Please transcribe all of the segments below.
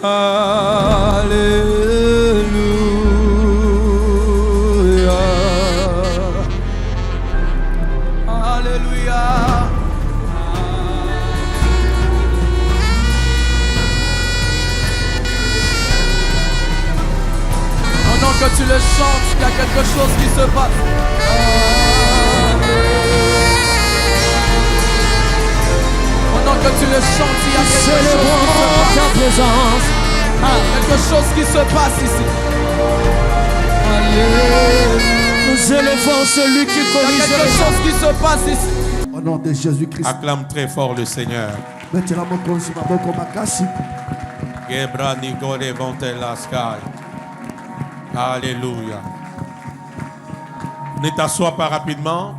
Alléluia. Alléluia. Pendant que tu le chantes, il y a quelque chose qui se passe. Pendant que tu le chantes, il y a quelque chose qui se passe ici. Nous élevons celui qui corrige. Il y a quelque chose qui se passe ici. Au nom de Jésus-Christ. Acclame très fort le Seigneur. Alléluia. Ne t'assois pas rapidement.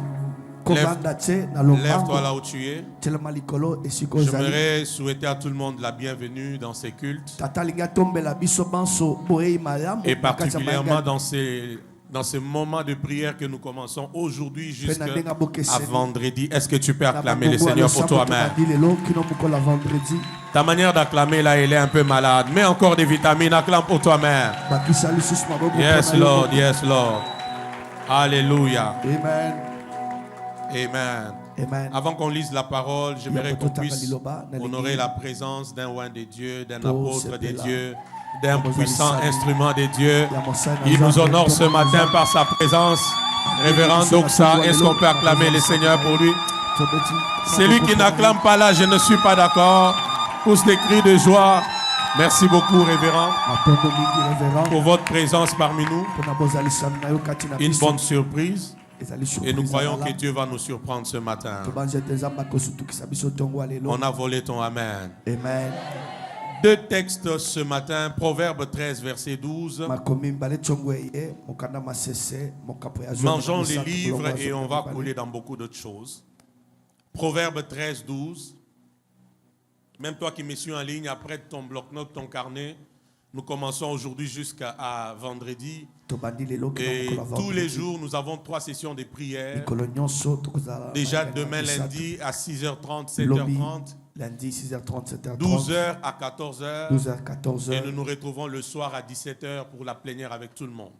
Lève-toi là où tu es. J'aimerais souhaiter à tout le monde la bienvenue dans ces cultes. Et particulièrement dans ces moments de prière que nous commençons aujourd'hui jusqu'à vendredi. Est-ce que tu peux acclamer le Seigneur pour toi-même? Ta manière d'acclamer là, elle est un peu malade. Mets encore des vitamines, acclame pour toi-même. Yes Lord, yes Lord. Alléluia. Amen. Amen. Amen. Avant qu'on lise la parole, j'aimerais qu'on puisse honorer la présence d'un oint de Dieu, d'un apôtre de Dieu, d'un puissant instrument de Dieu. Il nous honore ce matin par sa présence. Révérend Doxa, est-ce qu'on peut acclamer le Seigneur pour lui? Celui qui n'acclame pas là, je ne suis pas d'accord. Pousse des cris de joie. Merci beaucoup, révérend, pour votre présence parmi nous. Une bonne surprise. Et nous croyons que Dieu va nous surprendre ce matin. On a volé ton Amen. Amen. Deux textes ce matin, Proverbe 13, verset 12. Mangeons les livres et on va couler dans beaucoup d'autres choses. Proverbe 13, 12. Même toi qui me suis en ligne, après ton bloc-notes, ton carnet, nous commençons aujourd'hui jusqu'à vendredi. Et tous les jours, nous avons 3 sessions de prière. Déjà demain lundi à 6h30, 7h30. Lundi 6h30, 7h30. 12h à 14h. 12h, 14h. Et nous nous retrouvons le soir à 17h pour la plénière avec tout le monde.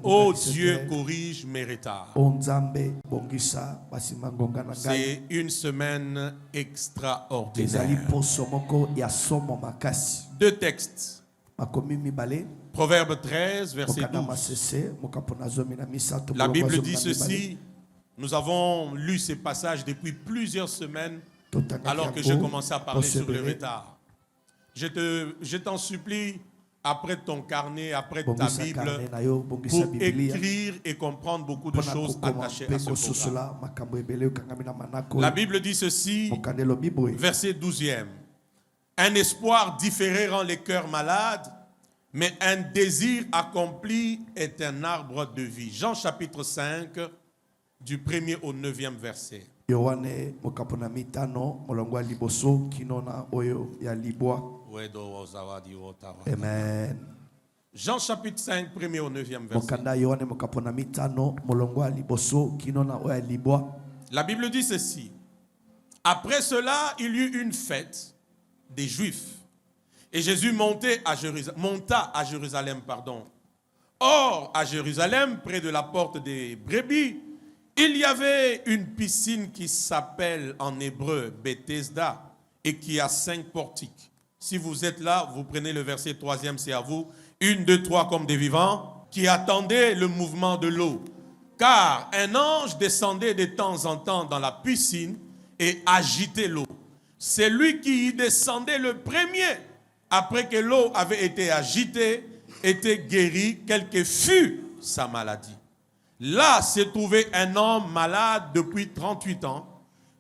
Oh Dieu, corrige mes retards. C'est une semaine extraordinaire. 2 textes. Proverbe 13, verset 12. La Bible dit ceci. Nous avons lu ces passages depuis plusieurs semaines alors que j'ai commencé à parler sur le retard. Je t'en supplie, après ton carnet, après ta Bible, pour écrire et comprendre beaucoup de choses attachées à ce programme. La Bible dit ceci, verset 12e. Un espoir différé rend les cœurs malades, mais un désir accompli est un arbre de vie. Jean chapitre 5, du 1er au 9e verset. Amen. Jean chapitre 5, 1er au 9e verset. La Bible dit ceci. Après cela, il y eut une fête des Juifs. Et Jésus monta à Jérusalem. Or, à Jérusalem, près de la porte des brebis, il y avait une piscine qui s'appelle en hébreu Bethesda et qui a 5 portiques. Si vous êtes là, vous prenez le verset 3e, c'est à vous. 1, 2, 3 comme des vivants qui attendaient le mouvement de l'eau. Car un ange descendait de temps en temps dans la piscine et agitait l'eau. C'est lui qui y descendait le premier, après que l'eau avait été agitée, était guéri, quelle que fût sa maladie. Là se trouvait un homme malade depuis 38 ans.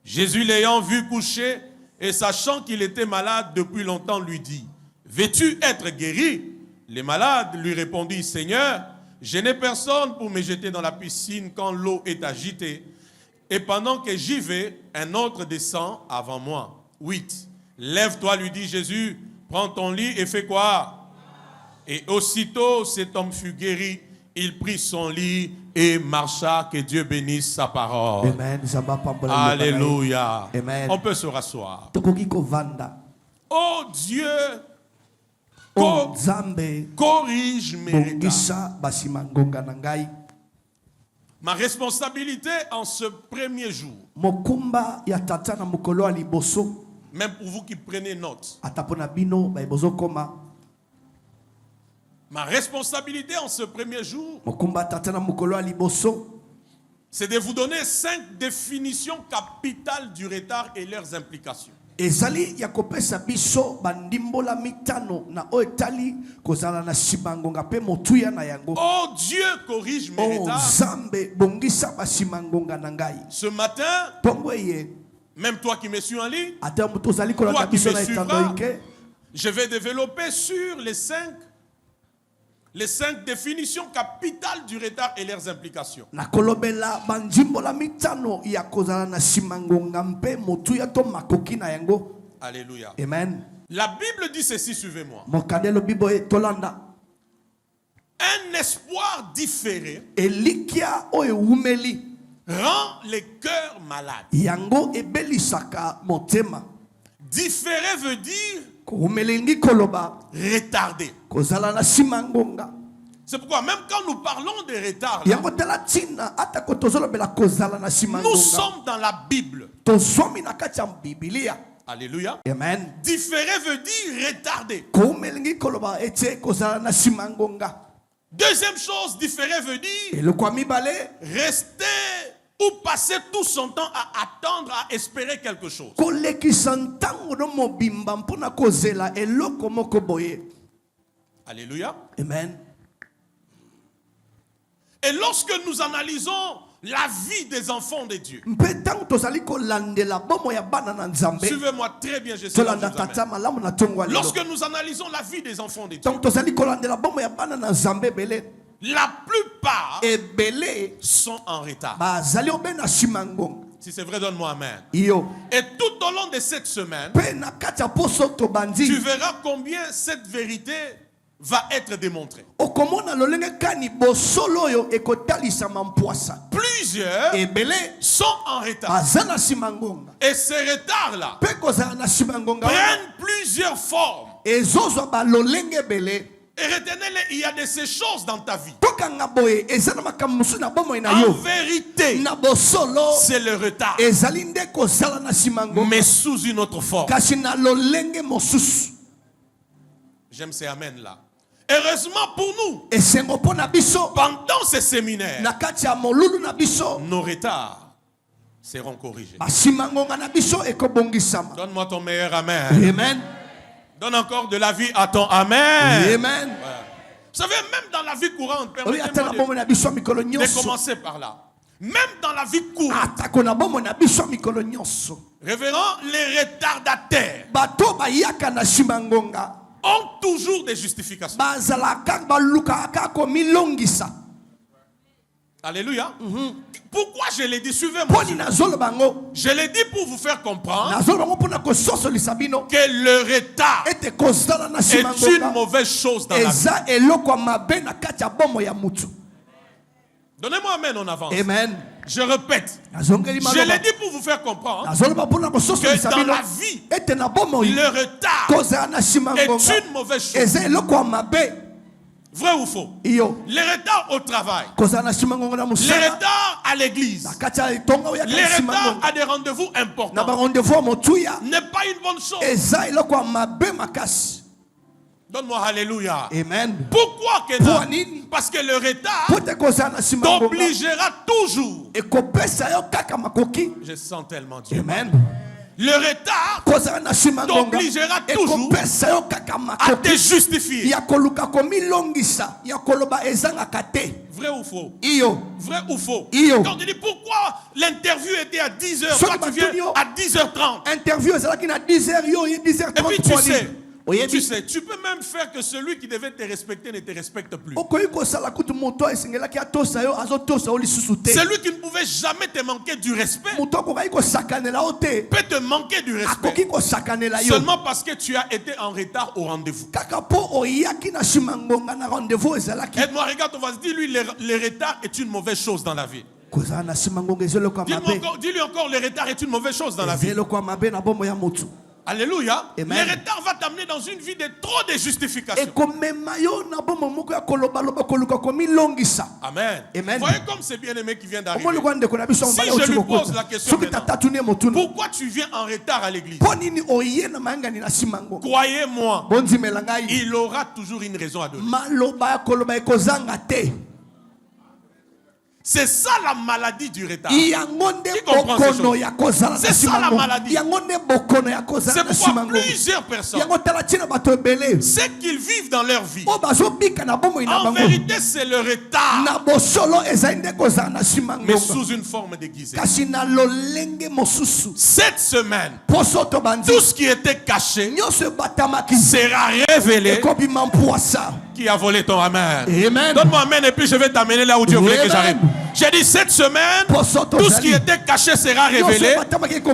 Jésus l'ayant vu coucher et sachant qu'il était malade depuis longtemps lui dit, « Veux-tu être guéri ?» Le malade lui répondit, « Seigneur, je n'ai personne pour me jeter dans la piscine quand l'eau est agitée. Et pendant que j'y vais, un autre descend avant moi. » 8. « Lève-toi, lui dit Jésus, prends ton lit et fais quoi ?» Et aussitôt cet homme fut guéri. Il prit son lit et marcha. Que Dieu bénisse sa parole. Amen. Alléluia. Amen. On peut se rasseoir. Oh Dieu, o nzambe corrige mes retards. bongisa basima ngonga na ngai. Ma responsabilité en ce premier jour, Mokumba ya tata na mukolo ya liboso. même pour vous qui prenez note, Atapona bino baibozo koma. ma responsabilité en ce premier jour, Mokumba tata na mukolo ya liboso. c'est de vous donner 5 définitions capitales du retard et leurs implications. Ezali ya kopesa biso bandimbola mitano na oetali kozala na simangonga pe motuya na yango. Oh Dieu, corrige mes O retards. nzambe bongisa basimangonga na ngai. Ce matin, Tongo ye même toi qui me suis en ligne, ata muto zali kola toi qui biso me na suivras, etando ike. je vais développer sur les 5 définitions capitales du retard et leurs implications. Na kolobela bandimbola mitano ya kozala na simangonga mpe motuya to makoki na yango. Alléluia. Amen. La Bible dit ceci, suivez-moi. Mokandelo bibo e tolanda. Un espoir différé Elikia o eumeli rend les cœurs malades. yango ebelisaka motema. Différé veut dire Koumelingi koloba retardé. kozala na simangonga. C'est pourquoi même quand nous parlons de retard, là, Yango tela tina ata ko tozolobela kozala na nous simangonga. sommes dans la Bible. Tozomi na kati ya Biblia. Alléluia. Amen. Différé veut dire retardé. Koumelingi koloba ete kozala na simangonga. Deuxième chose, différé veut dire Et le kwa mibale rester ou passer tout son temps à attendre, à espérer quelque chose. kolekisa ntango no mobimba mpona kozela eloko moko boye. Alléluia. Amen. Et lorsque nous analysons la vie des enfants de Dieu, Mpe ntango tozali kolandela bomo ya bana na Nzambe. suivez-moi très bien, je sais là où je Tolanda vous amène. tata malamu na tongo alelo. Lorsque nous analysons la vie des enfants de Dieu, Donc tozali kolandela bomo ya bana na Nzambe belé. la plupart Ebele sont en retard. bazali obe na simangonga. Si c'est vrai, donne-moi amen. Iyo. Et tout au long de cette semaine, Pe na kati ya poso tu tobandi. verras combien cette vérité va être démontrée. Okomona lolenge kani bosolo yo ekotalisa mampoasa. Plusieurs Ebele sont en retard. bazana simangonga. Et ces retards-là Pe kozala na simangonga. prennent plusieurs formes. Ezozwa ba lolenge bele. Et retenez-les, il y a de ces choses dans ta vie. Tokanga boye ezana makamusu na bomo na En yo. vérité, Na bosolo c'est le retard, ezali nde kozala na simangonga. mais sous une autre forme. Kasi na lolenge mosusu. J'aime ces amen là. Heureusement pour nous, Esengo pona biso. pendant ces séminaires, Na kati ya molulu na biso. nos retards seront corrigés. Basimangonga na biso ekobongisama. Donne-moi ton meilleur amen. Amen. Donne encore de la vie à ton amen. Amen. Vous savez, même dans la vie courante, Oyo ata na permettez-moi bomo na biso mikolo de nyonso. commencer par là. Même dans la vie courante, Atako na bomo na biso mikolo nyonso. révérend, les retardataires Bato bayaka na simangonga. ont toujours des justifications. Bazalaka balukaka komilongisa. Alléluia. Pourquoi je l'ai dit? Suivez-moi. Poni na zolo bango. Je l'ai dit pour vous faire comprendre Na zolo bango pona kososolisa bino. que le retard Ete kozala na est une simangonga. mauvaise chose dans la vie. Eza eloko mabe na kati ya bomo ya mutu. Donnez-moi amen en avance. Amen. Je répète. Nazongeli Je l'ai maloba. dit pour vous faire comprendre Nazoloba pona kososolisa que dans bino. la vie, Ete na bomo le retard kozala na est simangonga. une mauvaise chose. Eza eloko mabe. Vrai ou faux? Iyo. Le retard au travail, Kozala na simangonga na le musala. retard à l'église, Na kati ya tonga oya le ka retard simangonga. à des rendez-vous Na importants ba rendez-vous motuya. n'est pas une bonne chose. Eza eloko mabe makasi. Donne-moi alléluia. Amen. Pourquoi que Pour non? nini? Parce que le retard Pote kozala na simangonga. t'obligera toujours. Ekopesa yo kaka makoki. Je sens tellement Dieu. Amen. Le retard Kozala na simangonga. t'obligera toujours Ekopesa yo kaka à te makoki. justifier. Ya koluka komilongisa. Ya koloba ezanga te. Vrai ou faux? Iyo. Vrai ou faux? Iyo. Quand tu dis pourquoi l'interview était à 10h, Soki toi tu viens batonio. à 10h30. Interview ezalaki na 10h yo ye Et 10h30. puis tu sais, Oyebi. tu peux même faire que celui qui devait te respecter ne te respecte plus. Okoyi kosala kutu moto esengelaki atosa yo azotosa yo lisusu te. Celui qui ne pouvait jamais te manquer du respect Moto akoki kosakanela yo te. peut te manquer du Akoki respect kosakanela yo. seulement parce que tu as été en retard au rendez-vous. Kaka po oyaki na simangonga na rendez-vous ezalaki. Aide-moi, regarde, on va se dire, lui, le retard est une mauvaise chose dans la vie. Kozala na simangonga ezeloko mabe. Dis-lui encore, le retard est une mauvaise chose dans la vie. Ezeloko mabe na bomo ya motu. Alléluia. Amen. Le retard va t'amener dans une vie de trop de justification. Amen. Amen. Voyez comme c'est bien aimé qui vient d'arriver. Si Si je lui pose la question maintenant, pourquoi tu viens en retard à l'église? Croyez-moi, il aura toujours une raison à donner. C'est ça la maladie du retard. Qui comprend ces choses? C'est ça la maladie. C'est pourquoi plusieurs personnes, ce qu'ils vivent dans leur vie, en vérité c'est le retard, mais sous une forme déguisée. Cette semaine, tout ce qui était caché sera révélé. Qui a volé ton amen? Amen. Donne-moi amen et puis je vais t'amener là où Dieu voulait que j'arrive. J'ai dit cette semaine, tout ce qui était caché sera révélé,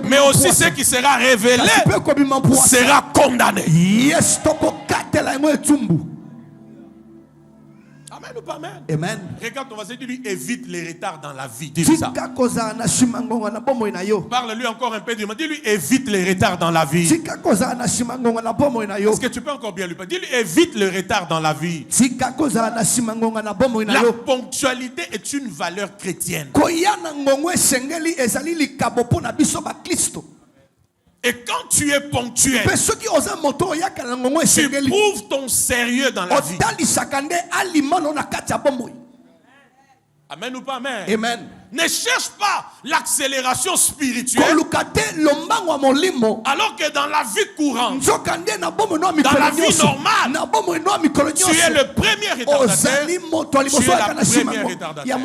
mais aussi ce qui sera révélé sera condamné. Amen ou pas amen? Amen. Regarde ton voisin, dis-lui évite les retards dans la vie. Dis-lui ça. Parle-lui encore un peu, dis-lui évite les retards dans la vie. Est-ce que tu peux encore bien lui parler? Dis-lui évite le retard dans la vie. La ponctualité est une valeur chrétienne. Et quand tu es ponctuel, tu prouves ton sérieux dans la vie. Amen ou pas amen? Amen. Ne cherche pas l'accélération spirituelle alors que dans la vie courante, dans la vie normale, tu es le premier retardataire. Tu es la première retardataire.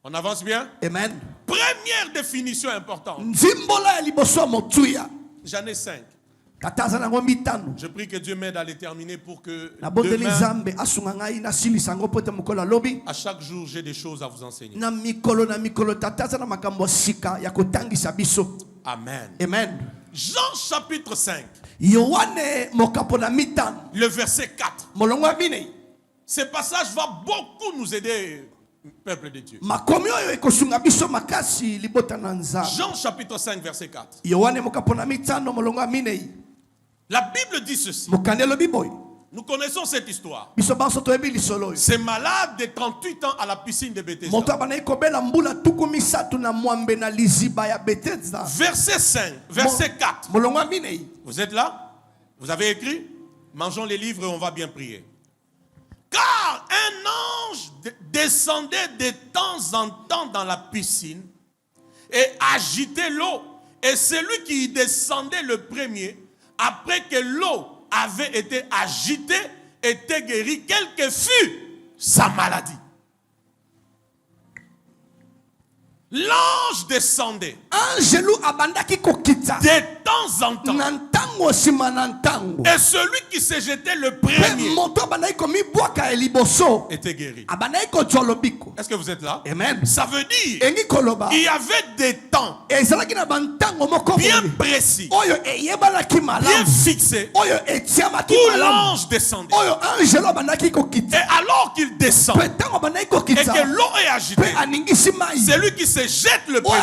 On avance bien? Amen. Première définition importante. J'en ai 5. Je prie que Dieu m'aide à les terminer pour que demain, à chaque jour, j'ai des choses à vous enseigner. Amen. Amen. Jean chapitre 5. Le verset 4. Ce passage va beaucoup nous aider, peuple de Dieu. Jean chapitre 5 verset 4. La Bible dit ceci. Nous connaissons cette histoire. C'est malade de 38 ans à la piscine de Bethesda. Verset 5, verset 4. Vous êtes là? Vous avez écrit? Mangeons les livres et on va bien prier. Car un ange descendait de temps en temps dans la piscine et agitait l'eau. Et celui qui y descendait le premier, après que l'eau avait été agitée, était guéri, quelle que fût sa maladie. L'ange descendait de temps en temps. Et celui qui se jetait le premier était guéri. Est-ce que vous êtes là? Amen. Ça veut dire il y avait des temps bien précis, bien fixés, où l'ange descendait. Et alors qu'il descend et que l'eau est agitée, celui qui se jette le premier,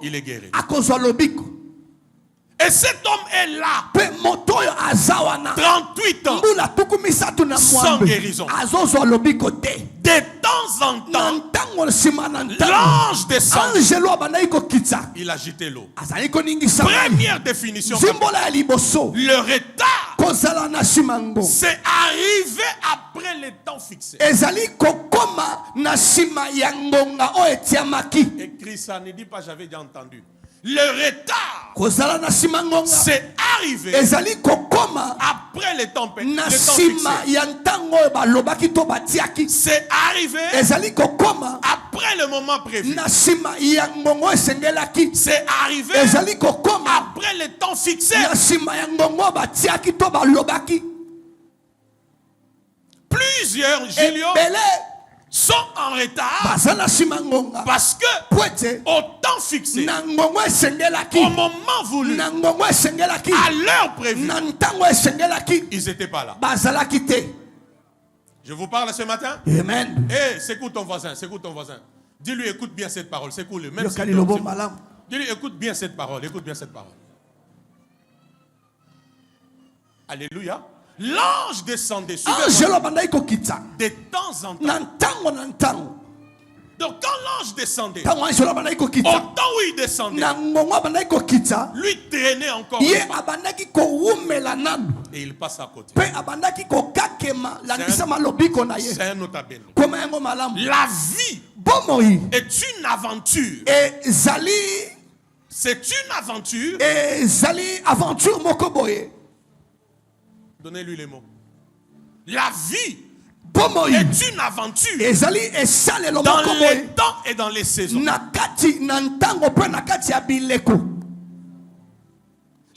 il est guéri. Et cet homme est là 38 ans sans guérison. De temps en temps, l'ange descend. Il agitait l'eau. Première définition. Le retard, c'est arrivé après les temps fixés. Écris ça, ne dis pas j'avais déjà entendu. Le retard, c'est arrivé après les temps fixés. C'est arrivé après le moment prévu. C'est arrivé après les temps fixés. Plusieurs Julio sont en retard parce que au temps fixé, au moment voulu, à l'heure prévue, ils n'étaient pas là. Je vous parle ce matin. Amen. Hey, secoue ton voisin, secoue ton voisin. Dis-lui, écoute bien cette parole, secoue-le. Même si Dis-lui, écoute bien cette parole, écoute bien cette parole. Alléluia. L'ange descendait. angelo bandaki kokita De temps en temps. na ntango. Donc quand l'ange descendait, Ntango angelo bandaki au kokita temps où il descendait, na ngongo bandaki kokita, lui traînait encore ye le pas. abandaki kowumela nanu Et il passe à côté. mpe abandaki kokakema landisa malobiko na ye C'est un autre appel. koma yango malamu. La vie Bomoi est une aventure. ezali C'est une aventure. ezali aventure moko boye. Donnez-lui les mots. La vie Bomoi est une aventure ezali esalelo dans moko les boye temps et dans les saisons. na kati na ntango mpe na kati ya bileko.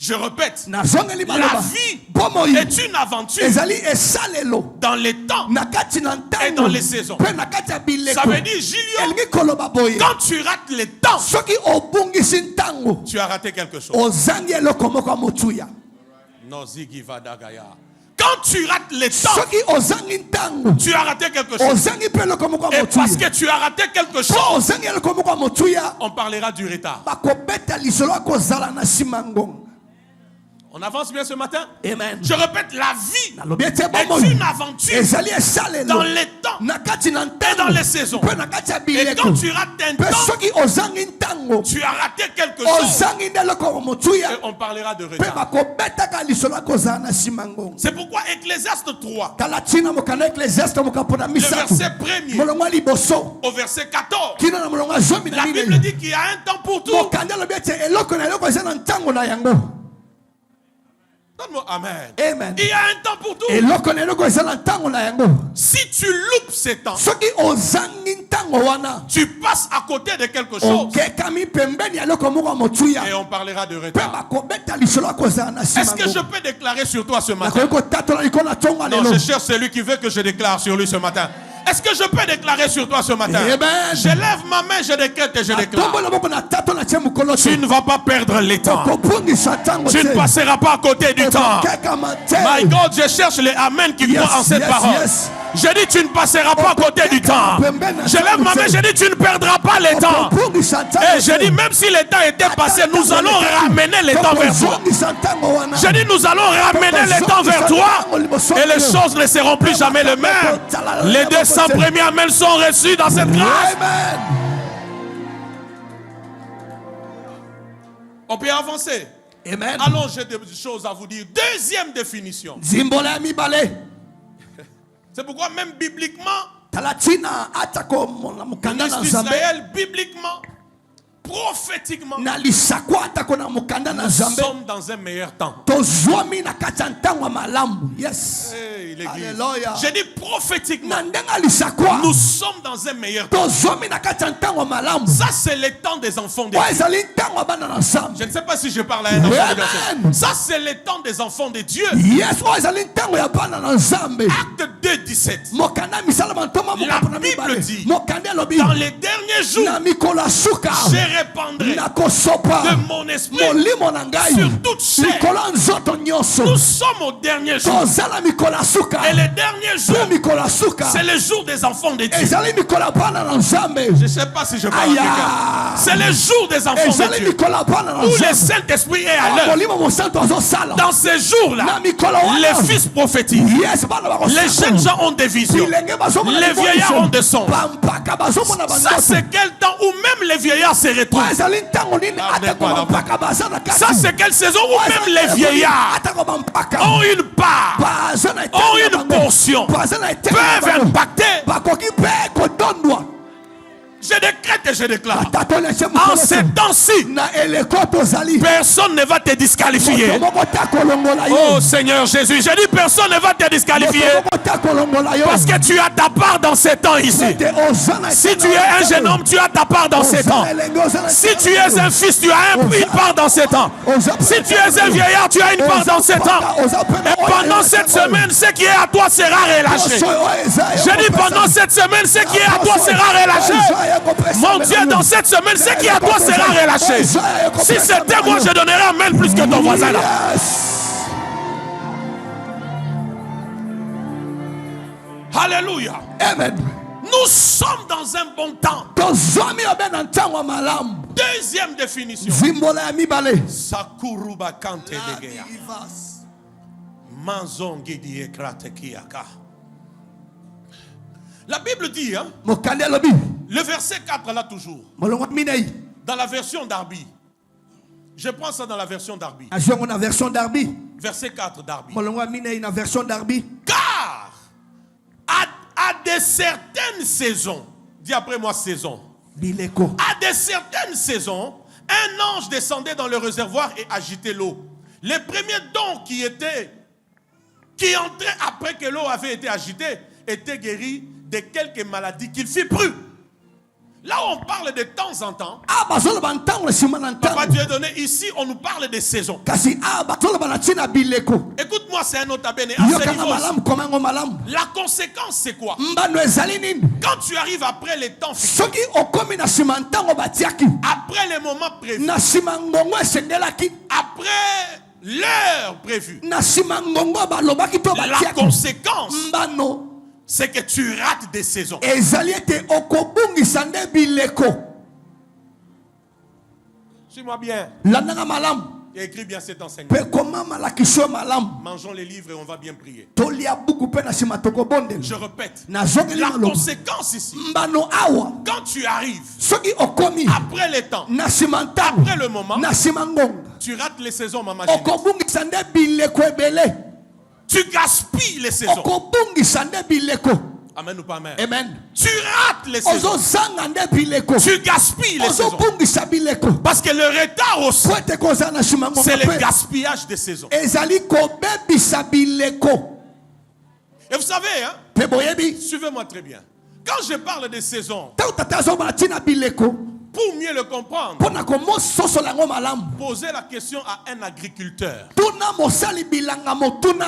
Je répète, nazongeli la maloba vie bomoi est une aventure ezali esalelo dans les temps. na kati na Et dans les saisons. mpe na kati ya bileko. Ça veut dire, Julien, elingi koloba boye quand tu rates les temps, soki obungisi ntango tu as raté quelque chose. ozangi eloko moko ya motuya. Nozigi vadagaya. Quand tu rates les temps, soki ozangi ntango tu as raté quelque chose. ozangi mpe eloko moko ya Et parce motuya. que tu as raté quelque po chose, ozangi eloko moko ya motuya on parlera du retard. bakobeta lisolo ya kozala na nsima ngongo. On avance bien ce matin? Amen. Je répète, la vie nalobi ete est bomoi une aventure ezali esalelo dans les temps. na kati na Et ntango dans les saisons. mpe na kati ya Et bileko. quand tu rates un mpe temps, soki ozangi ntango tu as raté quelque chose. ozangi nde eloko ya motuya Et on parlera de mpe retard. bakobetaka lisolo ya kozala na nsima ngongo. C'est pourquoi Ecclésiaste 3, tala ntina mokanda eklesiaste mokambo na le misato verset 1er molongo ya liboso au verset 14, kino na molongo ya zomi na la Bible minei dit qu'il y a un temps pour tout. mokanda alobi ete eloko na eloko eza na ntango na yango. Donne-moi Amen. Amen. Il y a un temps pour tout. eloko na eloko eza na ntango na yango. Si tu loupes ces temps, soki ozangi ntango wana tu passes à côté de quelque chose. okekami pembeni ya eloko moko ya motuya Et on parlera de mpe retard. bakobeta lisolo ya kozala na nsima Est-ce que je ngongo. peux déclarer sur toi ce matin? nakoki kotatola likolo na ntongo ya Non, lelo. je cherche celui qui veut que je déclare sur lui ce matin. Est-ce que je peux déclarer sur toi ce matin? Amen. Je lève ma main, je décrète et je déclare. atombola moko na tatola tie mokolo Tu ne vas pas perdre les temps. okobungisa ntango Tu ne te. passeras pas à côté du temps. Okokekama te. My God, je cherche les Amen qui Yes, croient en cette yes, parole. yes. Je dis, tu ne passeras pas à côté du temps. Je lève ma main, je dis, tu ne perdras pas les temps. Okobungisa ntango Et je dis, même si les temps étaient passés, nous allons ramener les temps vers toi. Okozongisa ntango wana. Je dis, nous allons ramener les temps vers toi. Et les choses ne seront plus jamais les mêmes. Les 200 premiers Amen sont reçus dans cette grâce. Amen. On peut avancer. Amen. Allons, j'ai des choses à vous dire. Deuxième définition. Zimbola ya mibale. C'est pourquoi même bibliquement, Talatina atako na mukanda na nzambe. Israël, bibliquement, prophétiquement, Na lisakwa atako na mukanda na nous nzambe. sommes dans un meilleur temps. Tozwami na kati ya ntango ya malamu. Yes. Hey, l'église. Alléluia. J'ai dit prophétiquement, Na ndenga lisakwa. nous sommes dans un meilleur temps. Tozwami na kati ya ntango ya malamu. Ça, c'est le temps des enfants de Oyo Dieu. ezali ntango ya bana na nzambe. Je ne sais pas si je parle à un enfant de Dieu. Amen. Ça, c'est le temps des enfants de Dieu. Yes, oyo ezali ntango ya bana na nzambe. Acte 2, 17. Mokanda misala bantoma La moko na Bible mibale. dit, Mokanda lobi. Dans les derniers jours, Na mikolo ya suka. je répandrai nakosopa de mon esprit molimo na ngai sur toute chair. mikolo ya nzoto nyonso. Nous sommes au dernier jour. tozala mikolo ya suka. Et le dernier jour, po mikolo ya suka c'est le jour des enfants de Dieu. ezali mikolo ya bana na nzambe. Je ne sais pas si je parle à Aya. quelqu'un. C'est le jour des enfants de ezali Dieu. mikolo ya bana na Où le nzambe. Saint-Esprit est à l'heure. molimo mosantu azosala Dans ces jours-là, na mikolo wana. les fils prophétisent. yes bana bakosala. Les jeunes gens ont des visions. bilenge bazomona Les vieillards ont des songes. bampaka bazomona Ça, bandoto. c'est quel temps où même les vieillards se retrouvent. Po ezali ntango nini Ah, atako n'est pas bampaka baza na kati. Ça, c'est quelle saison où même les vieillards atako bampaka ont une part, baza na ont une portion, peuvent impacter. bakoki mpe kotondwa. Je décrète et je déclare. Tatonese En mokolo ces te. temps-ci, na eleko tozali. personne ne va te disqualifier. Moto moko ta kolongola yo. Oh Seigneur Jésus, j'ai dit personne ne va te disqualifier. Moto moko ta kolongola yo. Parce que tu as ta part dans ces temps ici. Te ozana Si tu es un jeune homme, tu as ta part dans ces temps. Si tu es un fils, tu as une part dans ces temps. Si tu es un vieillard, tu as une part dans ces temps. Et pendant cette semaine, ce qui est à toi sera relâché. Je dis pendant cette semaine, ce qui est à toi sera relâché. Mon Dieu, dans cette semaine, ce qui est à toi sera relâché. Si c'était moi, je donnerais un main plus que ton voisin là. Alléluia. Amen. Nous sommes dans un bon temps. Tozwami obe na ntango malamu. Deuxième définition. Zimbola ya mibale. Sakuruba kante degeya. Manzongi di ekrate kiyaka. La Bible dit, hein, Mokande lobi. le verset 4 là toujours, Molongo minei. dans la version d'Arby. Je prends ça dans la version d'Arby. Ajongo na version d'Arby. Verset 4 d'Arby. Molongo minei na version d'Arby. Car à de certaines saisons, dis après moi saison, Bileko. à de certaines saisons, un ange descendait dans le réservoir et agitait l'eau. Les premiers dons qui entraient après que l'eau avait été agitée étaient guéris de quelques maladies qu'il fit plus. Là où on parle de temps en temps, Ah bazolo bantango simanantango. Papa Dieu donné, ici on nous parle de saisons. Kasi bazolo banatina bileko. Écoute-moi, c'est un autre abéné. À ce Yokanga niveau, malam komango malam. la conséquence c'est quoi? Mbano ezali nini? Quand tu arrives après les temps fixés, Soki okomi na simantango batiaki. après les moments prévus, Na simangongo esengelaki. après l'heure prévue, Na simangongo balobaki to la batiaki. conséquence Mbano c'est que tu rates des saisons. ezali ete okobungisa nde bileko. Suis-moi bien. Landanga malam. Et écris bien cet enseignement. Pe koma malakiso malam. Mangeons les livres et on va bien prier. Tolia buku pe na sima tokobondela. Je répète. Na zongeli La maloba. conséquence ici, Mbano awa. quand tu arrives Soki okomi après les temps, na simantango. après le moment, Na simangongo. tu rates les saisons, maman. Génie. Okobungisa nde bileko ebele. Tu gaspilles les saisons. Okobungisa nde bileko. Amen ou pas amen? Amen. Tu rates les saisons. Ozozanga nde bileko. Tu gaspilles les saisons. Ozobungisa bileko. Parce que le retard aussi, Po ete koza na simangongo c'est le pe. gaspillage des saisons. Ezali kobebisa bileko. Et vous savez, hein, Pe boyebi. suivez-moi très bien. Quand je parle de saisons, Tango tata azobala tina bileko. pour mieux le comprendre, Pona komososola yango malamu. posez la question à un agriculteur. Tuna mosali bilanga motuna.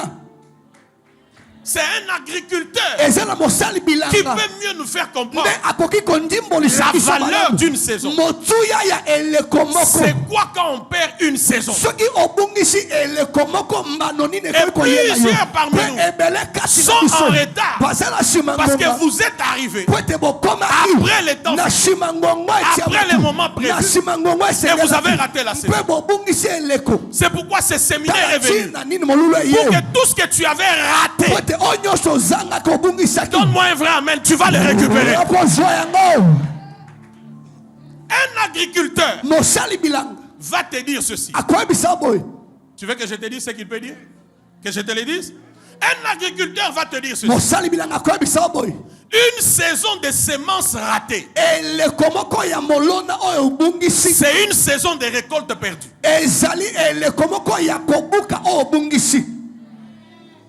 C'est un agriculteur Ezala mosali qui bilanga. peut mieux nous faire comprendre Nde akoki kondimbolisa la biso valeur malamu. d'une saison. Motuya ya eleko C'est moko. quoi quand on perd une saison? Soki obungisi eleko moko mbano nini Et ekoki koyela yo. plusieurs parmi Pe nous ebele kasi sont na biso. en retard Bazala nsima parce que ngonga. vous êtes arrivés Po ete bokoma après les temps na nsima ngongo etia après motu. les moments prévus. Na nsima ngongo Et vous avez raté la saison. Pe bobungisi eleko. C'est pourquoi ce séminaire est Tala venu. ntina nini molulu Pour eye. que tout ce que tu avais Po raté, ete oyo nyonso ozanga kobungisaki. donne-moi un vrai amen, tu vas le récupérer. Okozwa yango. Un agriculteur Mosali bilanga. va te dire ceci. Akoyebisa boye. Tu veux que je te dise ce qu'il peut dire? Que je te le dise? Un agriculteur va te dire ceci. Mosali bilanga akoyebisa boye. Une saison de semences ratées, Eleko moko ya molona oyo obungisi. c'est une saison de récoltes perdues. Ezali eleko moko ya kobuka oyo obungisi.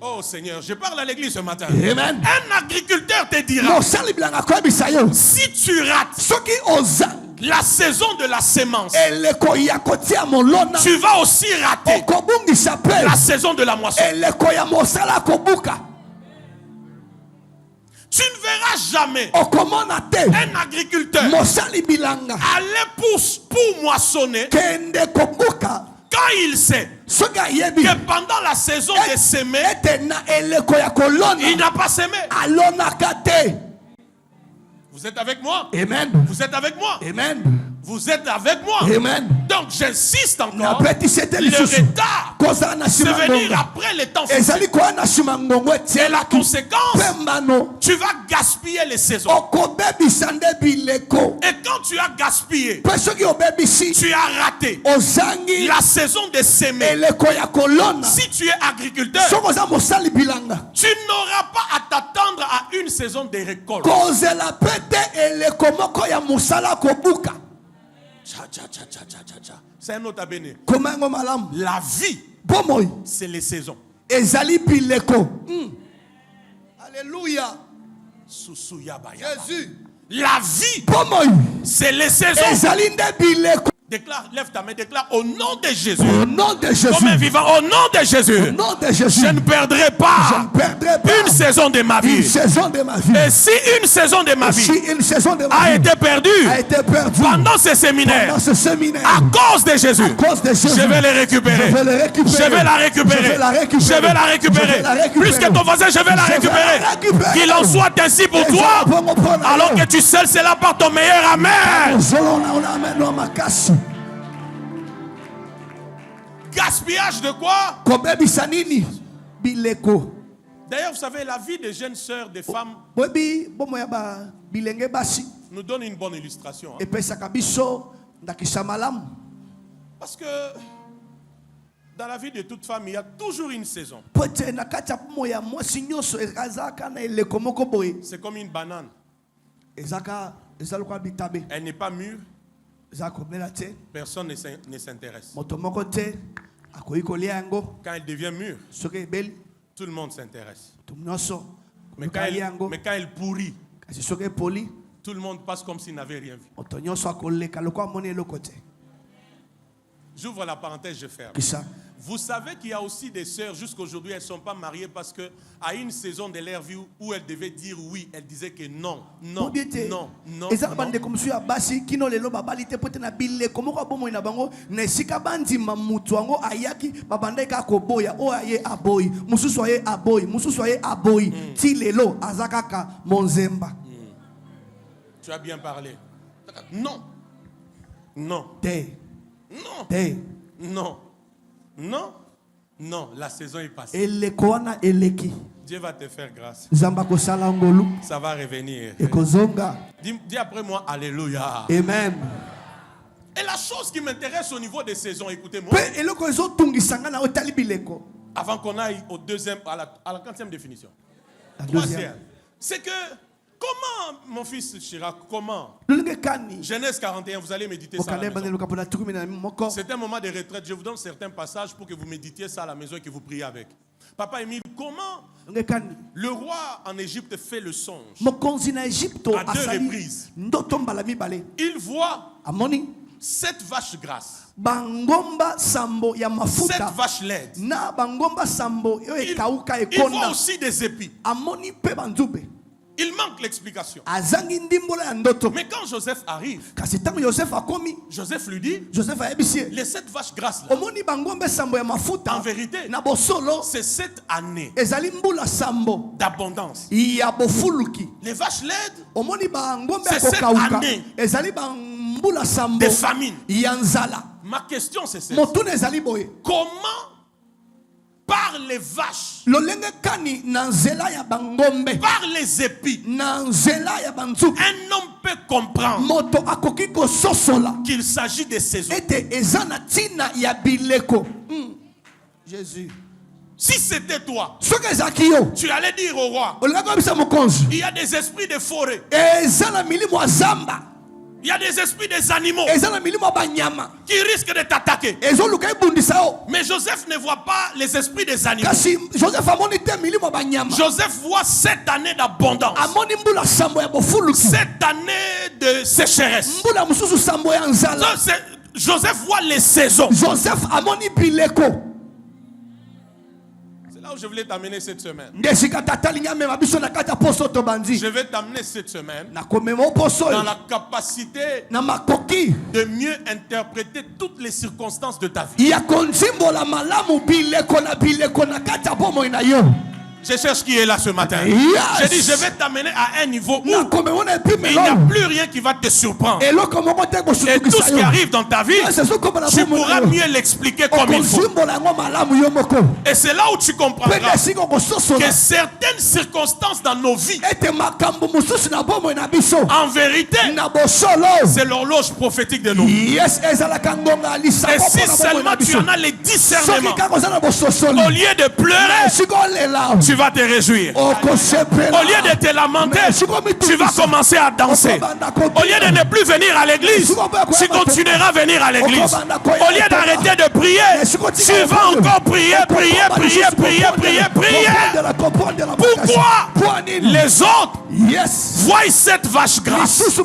Oh Seigneur, je parle à l'église ce matin. Amen. Un agriculteur te dira, Mosali bilanga akoyebisa yo. si tu rates Soki ozanga la saison de la sémence, eleko ya kotia molona. tu vas aussi rater Okobungisa pe. la saison de la moisson. Eleko ya mosala kobuka. Tu ne verras jamais Okomona te. un agriculteur Mosali bilanga. aller pour moissonner Kende kobuka. quand il sait Soki ayebi. que pendant la saison de semer, Ete na eleko ya kolona. il n'a pas semé. Alonaka te. Vous êtes avec moi? Amen. Vous êtes avec moi? Amen. Vous êtes avec moi? Amen. Donc j'insiste Na encore. peti sete Le lisusu. retard, Kozala na c'est sima venir ngonga. après les temps fixés. Ezali koya na sima ngongo Et etie la conséquence, pembano. tu vas gaspiller les saisons. Okobebisa nde bileko. Et quand tu as gaspillé, Pe soki obebisi. tu as raté Ozangi la saison de semer. eleko ya kolona. Si tu es agriculteur, Soki oza mosali bilanga. tu n'auras pas à t'attendre à une saison de récolte. Kozela pete eleko moko ya mosala kobuka. Tcha, tcha, tcha, tcha, tcha, tcha, tcha. C'est un autre abéné. Komango malamu. La vie, Bomoi. c'est les saisons. Ezali bileko. Alléluia. Susu yaba yaba. Jésus. La vie, Bomoi. c'est les saisons. Ezali nde bileko. Déclare, lève ta main, déclare au nom de Jésus. Au nom de Jésus. Comme un vivant, au nom de Jésus. Au nom de Jésus. Je ne perdrai pas, une saison de ma vie. Une saison de ma vie. Et si une saison de ma vie a été perdue pendant ce séminaire, à cause de Jésus, je vais les récupérer. Je vais la récupérer. Je vais la récupérer. Plus que ton voisin, je vais la récupérer. Qu'il en soit ainsi pour toi, alors que tu scelles cela par ton meilleur amen. Gaspillage de quoi? D'ailleurs, vous savez, la vie des jeunes sœurs, des femmes, nous donne une bonne illustration. Hein. Parce que dans la vie de toute femme, il y a toujours une saison. C'est comme une banane. Elle n'est pas mûre. Personne ne s'intéresse. Quand elle devient mûre, tout le monde s'intéresse. Mais quand elle pourrit, tout le monde passe comme s'il n'avait rien vu. J'ouvre la parenthèse, je ferme. Vous savez qu'il y a aussi des sœurs, jusqu'aujourd'hui, elles ne sont pas mariées parce qu'à une saison de leur vie où elles devaient dire oui, elles disaient que non, non, non, non. Tu as bien parlé. Non. Non. Non. Non. Non. Non. La saison est passée. Dieu va te faire grâce. Ça va revenir. Dis après moi, Alléluia. Amen. Et la chose qui m'intéresse au niveau des saisons, écoutez-moi. Avant qu'on aille au deuxième, à la quatrième définition. Troisième. C'est que, comment, mon fils Chirac, comment? Genèse 41, vous allez méditer ça à la maison. C'est un moment de retraite. Je vous donne certains passages pour que vous méditiez ça à la maison et que vous priez avec. Papa Émile, comment le roi en Égypte fait le songe à 2 reprises? Il voit 7 vaches grasses, 7 vaches laides. Il voit aussi des épis. Il manque l'explication. Mais quand Joseph arrive, Joseph lui dit, les 7 vaches grasses là, en vérité, c'est 7 années d'abondance. Les vaches laides, c'est 7 années de famine. Ma question c'est celle-ci. Comment par les vaches, par les épis, un homme peut comprendre qu'il s'agit de saisons? Jésus. Si c'était toi, tu allais dire au roi, il y a des esprits de forêt, il y a des esprits des animaux qui risquent de t'attaquer. Mais Joseph ne voit pas les esprits des animaux. Joseph voit 7 années d'abondance, 7 années de sécheresse. Joseph voit les saisons. Je voulais t'amener cette semaine. Je vais t'amener cette semaine dans la capacité de mieux interpréter toutes les circonstances de ta vie. Je cherche qui est là ce matin. J'ai dit, je vais t'amener à un niveau où il n'y a plus rien qui va te surprendre. Et tout ce qui arrive dans ta vie, tu pourras mieux l'expliquer comme il faut. Et c'est là où tu comprendras que certaines circonstances dans nos vies, en vérité, c'est l'horloge prophétique de nos vies. Et si seulement tu en as les discernements, au lieu de pleurer, tu vas te réjouir. Au lieu de te lamenter, tu vas commencer à danser. Au lieu de ne plus venir à l'église, tu continueras à venir à l'église. Au lieu d'arrêter de prier, tu vas encore prier. Pourquoi les autres voient cette vache grasse,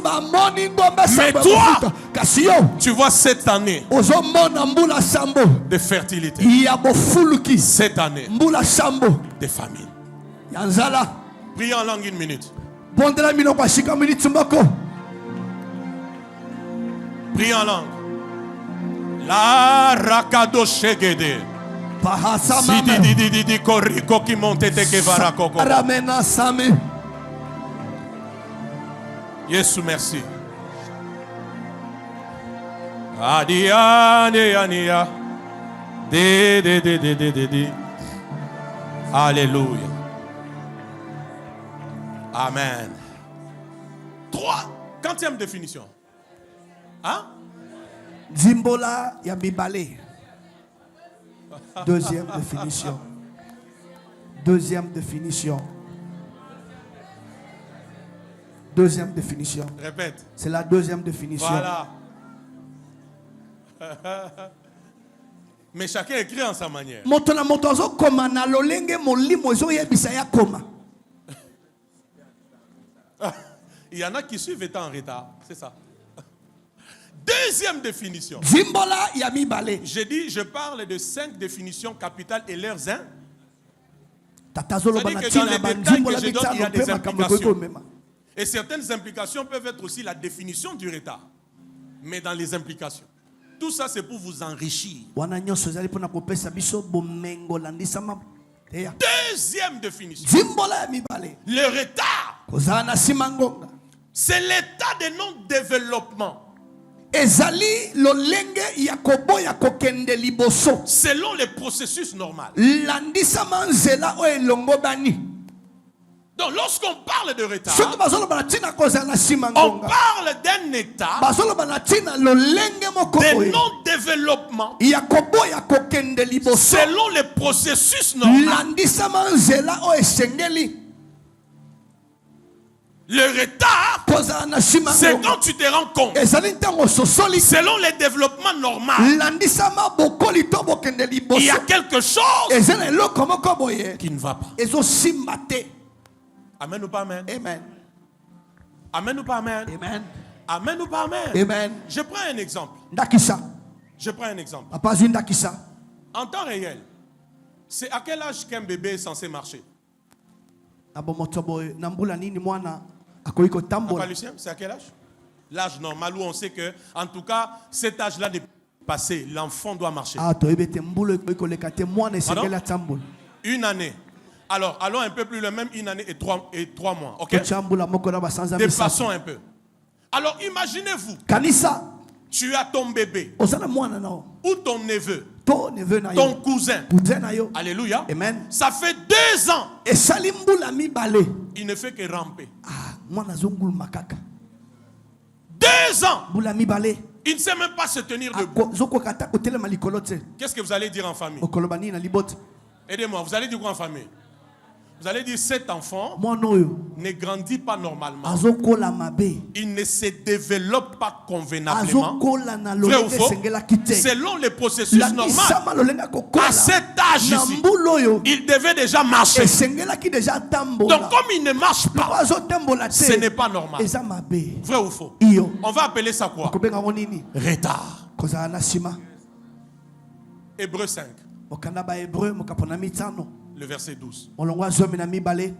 mais toi, kasi yo Tu vois cette année ozomona mbula sambo de fertilité. ya bofuluki Cette année mbula sambo de famine. ya nzala. Priez en langue 1 minute. Bondela minoko ashika minute moko. Priez en langue. La rakado shegede. Bahasa Si mama. di koriko ki monte te kevara koko. Ramena same. Yesu merci. Adia ania. De. Alléluia. Amen. 4e définition. Hein? Zimbola ya bibale. Deuxième définition. Deuxième définition. Deuxième définition. Répète. C'est la deuxième définition. Voilà. Mais chacun écrit en sa manière. Moto na moto zo koma na lolenge molimo zo yebisa ya koma. Il y en a qui suivent étant en retard. C'est ça. Deuxième définition. Zimbola ya mibale. J'ai dit, je parle de 5 définitions capitales et leurs uns. Tatazolo C'est-à-dire bana que dans tina les ban détails zimbola que je donne, il y a bitano des pe makambo implications. ko mema. Et certaines implications peuvent être aussi la définition du retard. Mais dans les implications. Tout ça, c'est pour vous enrichir. Wana nyonso zali pona kopesa biso bomengo landisama. Eya. Deuxième définition. Zimbola ya mibale. Le retard, Kozala na simangonga. c'est l'état de non-développement Ezali lolenge ya koboya kokende liboso. selon les processus normaux. Landisama nzela o elongo bani. Donc, lorsqu'on parle de retard, Soki bazolo bana tina kozala na on simangonga. parle d'un état Bazolo bana tina lolenge moko de boye. non-développement Ya koboya kokende liboso. selon les processus normaux. Landisama nzela o esengeli. Le retard, Kozala na c'est simangonga. quand tu te rends compte, Ezali ntango sosoli. selon les développements normaux, Landisama bokoli to bokende il y a liboso. quelque chose Ezali eloko moko boye. qui ne va pas. Ezo simba te. Amen ou pas amen? Amen. Amen ou pas amen? Amen. Amen ou pas amen? Amen. Je prends un exemple. Ndakisa. Je prends un exemple. Papa zwi ndakisa. En temps réel, c'est à quel âge qu'un bébé est censé marcher? Abo moto boye na mbula nini mwana akoki Papa kotambola. Lucien, c'est à quel âge? L'âge normal où on sait que, en tout cas, cet âge-là est passé. L'enfant doit marcher. Ah to ebete mbula ekoki koleka te mwana esengeli atambola. Une année. Alors, allons un peu plus loin, même une année et 3 mois. Ok? Kochambula moko na basanza misa. Dépassons un peu. Alors, imaginez-vous, Kanisa tu as ton bébé ozana mwana nao. ou ton neveu, To neveu na ton yo. cousin. Cousin na yo. Alléluia. Amen. Ça fait 2 ans. Esali mbula mibale. Il ne fait que ramper. Ah mwana zongulu makaka. 2 ans. Mbula mibale. Il ne sait même pas se tenir debout. Zoko kata kotelema likolo te. Qu'est-ce que vous allez dire en famille? Okoloba nini na libote. Aidez-moi, vous allez dire quoi en famille? Vous allez dire cet enfant Mwana oyo ne grandit pas normalement. azokola mabe. Il ne se développe pas convenablement. Azokola na Vrai ou lolenge faux? sengela kite. Selon les processus normaux, Landisama lolenga kokola. à cet âge Na ici, mbula oyo il devait déjà marcher. esengelaki déjà tambola. Donc comme il ne marche pas, Azotambola te. ce n'est pas normal. Eza mabe. Vrai ou faux? Iyo. On va appeler ça quoi? Kobenga ngo nini? Retard. Kozala na sima. Hébreu 5, Mokanda ba Hébreu mokapona mitano. le verset 12. Molongwa zomi na mibale.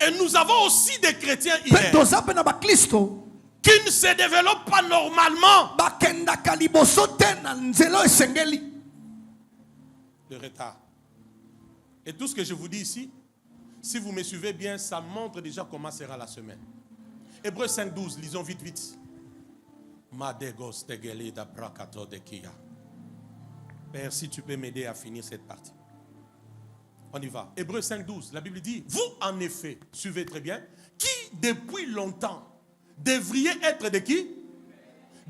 Et nous avons aussi des chrétiens Pe hier toza pe na ba Kristo qui ne se développent pas normalement. bakendaka liboso te na nzela esengeli. Le retard. Et tout ce que je vous dis ici, si vous me suivez bien, ça montre déjà comment sera la semaine. Hébreu 5, 12, lisons vite, vite. Père, si tu peux m'aider à finir cette partie. On y va. Hébreu 5, 12, la Bible dit, vous en effet, suivez très bien, qui depuis longtemps devriez être de qui?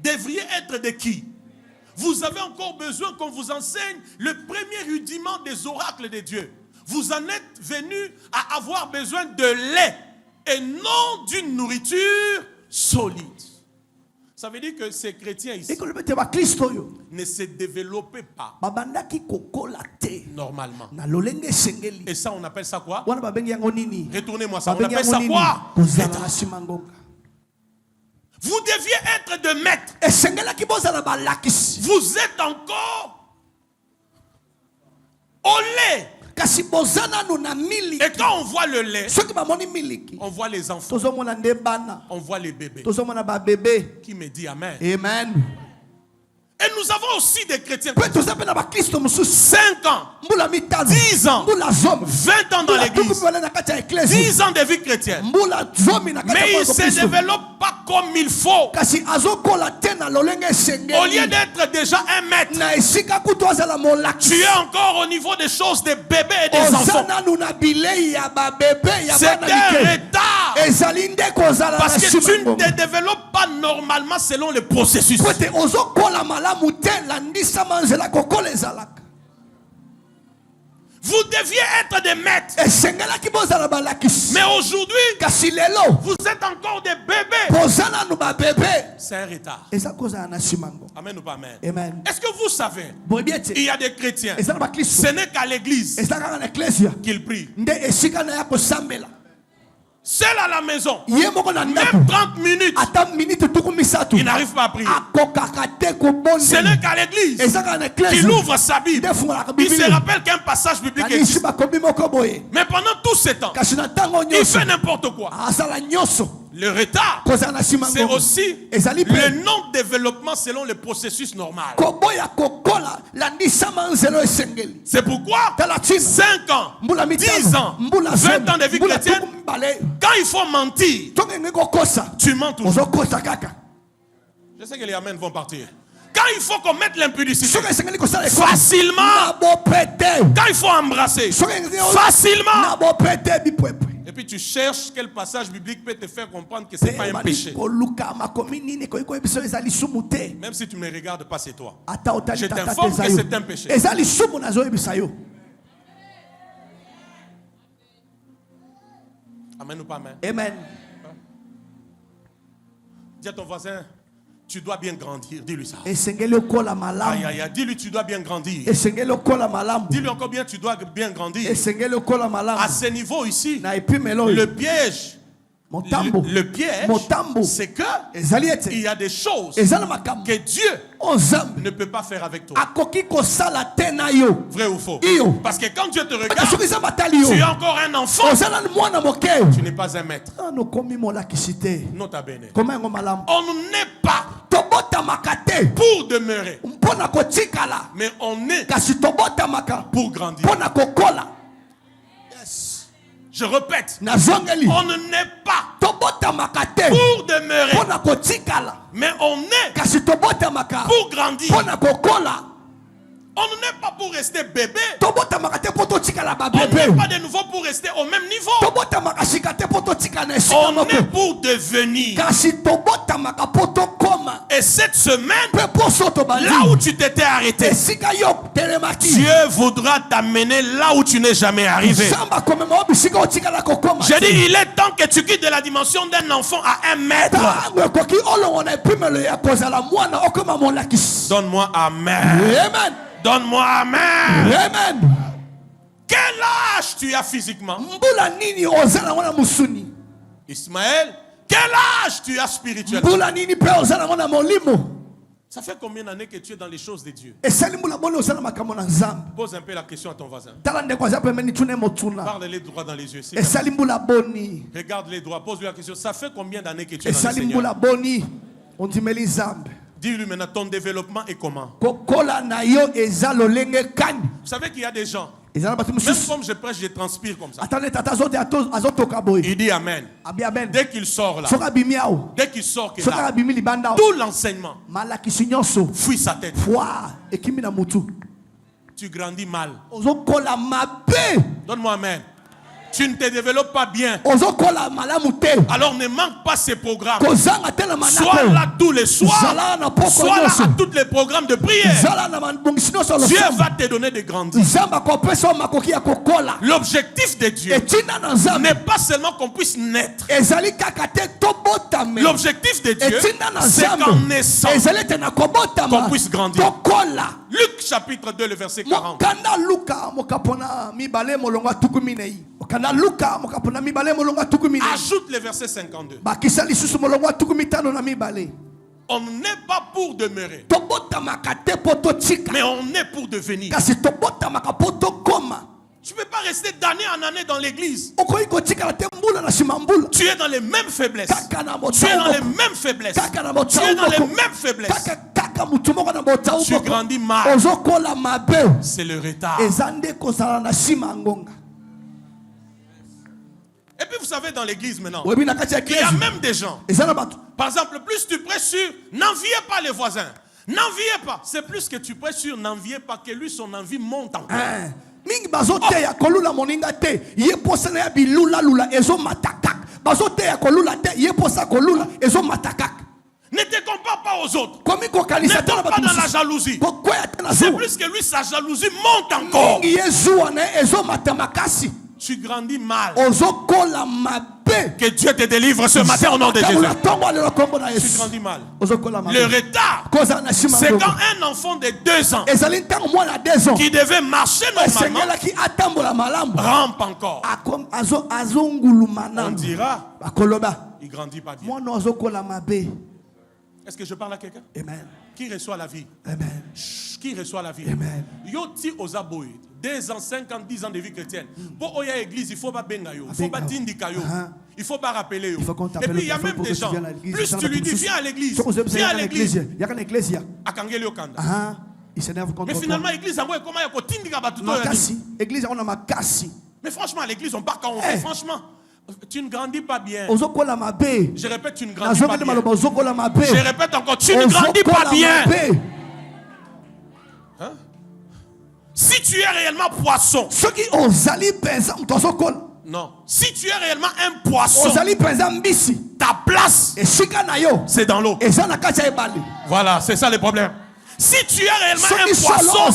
Devriez être de qui? Vous avez encore besoin qu'on vous enseigne le premier rudiment des oracles de Dieu. Vous en êtes venus à avoir besoin de lait et non d'une nourriture solide. Ça veut dire que ces chrétiens ici Ekolobete ba Kristo yo ne se développaient pas babandaki kokola te normalement. na lolenge esengeli. Et ça, on appelle ça quoi? Wana babengi yango nini? Retournez-moi ça. On Babengi appelle yango ça nini? quoi? Kozala Retard. na simangonga. Vous deviez être de maître. esengelaki bozala balakisi Vous êtes encore au lait. kasi boza nanu na miliki Et quand on voit le lait, soki bamoni miliki on voit les enfants, tozomona nde bana on voit les bébés. tozomona babebe. Qui me dit Amen. Amen. Et nous avons aussi des chrétiens. mpe toza mpe na bakristo mosusu 5 ans, mbula mitano 10 ans, mbula zomi 20 ans dans mbula tuku l'église, mibale na kati ya eklesi 10 ans de vie chrétienne. mbula zomi na kati Mais ya il ne se bakristo développe pas comme il faut. kasi azokola te na lolenge Au lieu esengeli d'être déjà un maître, na esika kutu azala tu molakisi es encore au niveau des choses des bébés et des oza enfants. nanu na bilei ya babebe ya C'est bana un mike retard. ezali nde kozala na Parce que tu nsima ne bongo te développes pas normalement selon le processus. po ete ozokola malamu te landisama nzela kokola ezalaka Vous deviez être des maîtres. esengelaki bozala balakisi Mais aujourd'hui, kasi lelo vous êtes encore des bébés. boza nanu babebe C'est un retard. eza kozala na nsima ngo Amen ou pas amen? amen Est-ce que vous savez, boyebi il ete y a des chrétiens, eza na bakristo ce n'est qu'à l'église eza kaka na eklesia qu'ils prient. nde esika na ya kosambela Seul à la maison, ye moko na ndako même 30 minutes, ata minute tuku misatu il n'arrive pas à prier. akokaka te Ce kobonde n'est qu'à l'église eza kaka na qu'il eklesia ouvre sa Bible. nde fungolaka Il se bibili rappelle qu'un passage biblique kanisi existe. bakomi moko boye Mais pendant tout ce temps, kasi na ntango il nyonso fait n'importe quoi. asala nyonso Le retard, kozala na nsima c'est ngo aussi ezali le mpe non-développement selon le processus normal. koboya kokola landisama nzelo esengeli C'est pourquoi tala ntina 5 ans, mbula 10 mitano ans, mbula 20 ans de vie mbula chrétienne, tuku mibale quand il faut mentir, tongenge kokosa tu mens toujours. ozokosa kaka Je sais que les amens vont partir. Quand il faut commettre l'impudicité, soki esengeli kosala ekoma facilement. na bope te Quand il faut embrasser, soki esengeli na facilement. bope te bipwepwe Et puis tu cherches quel passage biblique peut te faire comprendre que ce n'est pas un péché. koluka makomi nini koyikoye biso eza lisumu te Même si tu ne me regardes pas, c'est toi. ata otali Je tata t'informe te eza que yo c'est un péché. eza lisumu nazoyebisa yo Amen ou pas amen? amen Dis à ton voisin, tu dois bien grandir. Dis-lui ça. esengeli okola Aïe, malamu aïe, aïe. Dis-lui, tu dois bien grandir. esengeli okola malamu Dis-lui encore bien, tu dois bien grandir. esengeli okola À malamu ce niveau ici, na epimelo le piège, motambo le piège, motambo c'est que ezali il ete y a des choses eza na makambo que Dieu onzambe ne peut pas faire avec toi. akoki kosala te na yo Vrai ou faux? iyo Parce que quand Dieu te ata regarde, soki eza matali yo tu es encore un enfant. oza na mwana moke Tu n'es pas un maître. anokomi molakisi te Nota bene. koma yango malamu On n'est pas tobotamaka te pour demeurer, mpo na kotikala mais on est kasi tobotamaka pour grandir. mpo na kokola Je répète, nazongeli on n'est pas tobotamaka te pour demeurer, mpo na kotikala mais on est kasi tobotamaka pour grandir. mpo na kokola On n'est pas pour rester bébé. tobotamaka te mpo totikala On n'est babebe pas de nouveau pour rester au même niveau. tobotamaka sika te mpo totikala na esika On moko est pour devenir. kasi tobotamaka mpo tokoma Et cette semaine, mpe poso tobandi là où tu t'étais arrêté, esika yo telemaki Dieu voudra t'amener là où tu n'es jamais arrivé. nzambe akomema yo bisika otikala kokoma J'ai dit, il est temps que tu quittes de la dimension d'un enfant à un maître. ntango ekoki olongo na epimelo ya kozala mwana okoma molakisi Donne-moi Amen. amen Donne-moi Amen. amen Quel âge tu as physiquement? mbula nini oza nango na mosuni Ismaël, quel âge tu as spirituellement? mbula nini mpe oza nango na molimo Ça fait combien d'années que tu es dans les choses de Dieu? esali mbula boni oza na makambo na nzambe Pose un peu la question à ton voisin. tala ndeko aza pembeni tune motuna Parle-les droit dans les yeux. s'il te plaît. esali mbula boni Regarde-les droit. Pose-lui la question. Ça fait combien d'années que tu es dans le esali Seigneur? mbula boni ondimeli nzambe Dis-lui maintenant, ton développement est comment? kokola na yo eza lolenge kani Vous savez qu'il y a des gens, eza na bato même mosusu comme je prêche, je transpire comme ça. ata nde tata azotoka boye Il dit Amen. abi aben Dès qu'il sort là, soki abimi awo dès qu'il sort que soki là, abimi libanda awo tout l'enseignement malakisi nyonso fuit sa tête. foi ekimi na mutu Tu grandis mal. ozokola mabe Donne-moi Amen. Tu ne te développes pas bien. ozokola malamu te Alors ne manque pas ces programmes. kozanga te na Sois manako là tous les soirs. zala na poko Sois là nyonso à tous les programmes de prière. zala na mabongisi nyonso Dieu losambo va te donner de grandir. nzambe akopesa yo makoki ya kokola L'objectif de Dieu etinda na nzambe n'est pas seulement qu'on puisse naître. ezali kaka te tobotame L'objectif de Dieu, etinda na c'est qu'en nzambe naissant, ezali te na kobotama qu'on puisse grandir. tokola Luc chapitre 2, le verset 40. mokanda luka mokapona mibale molongo atuku minei Ajoute le verset 52. On n'est pas pour demeurer, mais on est pour devenir. Tu ne peux pas rester d'année en année dans l'église. Tu es dans les mêmes faiblesses. Tu es dans les mêmes faiblesses. Tu es dans les mêmes faiblesses. Tu grandis mal. C'est le retard. Et puis vous savez, dans l'église maintenant, il y a même des gens. Par exemple, plus tu prêches sur n'enviez pas les voisins. N'enviez pas. C'est plus que tu prêches sur n'enviez pas, que lui, son envie monte encore. Mingi bazote ya kolula moninga te yeposa na bilula lula ezo matakak bazote ya kolula te yeposa kolula ezo matakak. Ne te compare pas aux autres. Ne tombe pas dans la jalousie. C'est plus que lui, sa jalousie monte encore. Tu grandis mal. Que Dieu te délivre ce matin au nom de Jésus. Tu grandis mal. Le retard, c'est quand un enfant de 2 ans qui devait marcher normalement rampe encore. On dira, il grandit pas bien. Est-ce que je parle à quelqu'un? Amen. Qui reçoit la vie? Amen. Qui reçoit la vie? Amen. Yoti ozaboy, 2 ans, 5 ans, 10 ans de vie chrétienne. Pour oya église, il faut pas bengayo, il faut pas tindikayo, il faut pas rappeler yo. Et puis il y a même des gens, plus tu lui dis viens à l'église, viens à l'église. Il y a une église. Akangeli okanda. Il s'énerve contre toi. Mais finalement l'église a comment ya ko tindika batuto ya. Église on a makasi. Mais franchement à l'église on part quand on veut, franchement. Tu ne grandis pas bien. Je répète, tu ne grandis pas bien. Je répète encore, tu ne grandis pas bien. Hein? Si tu es réellement poisson. Non. Si tu es réellement un poisson, ta place, c'est dans l'eau. Voilà, c'est ça le problème. Si tu es réellement un poisson,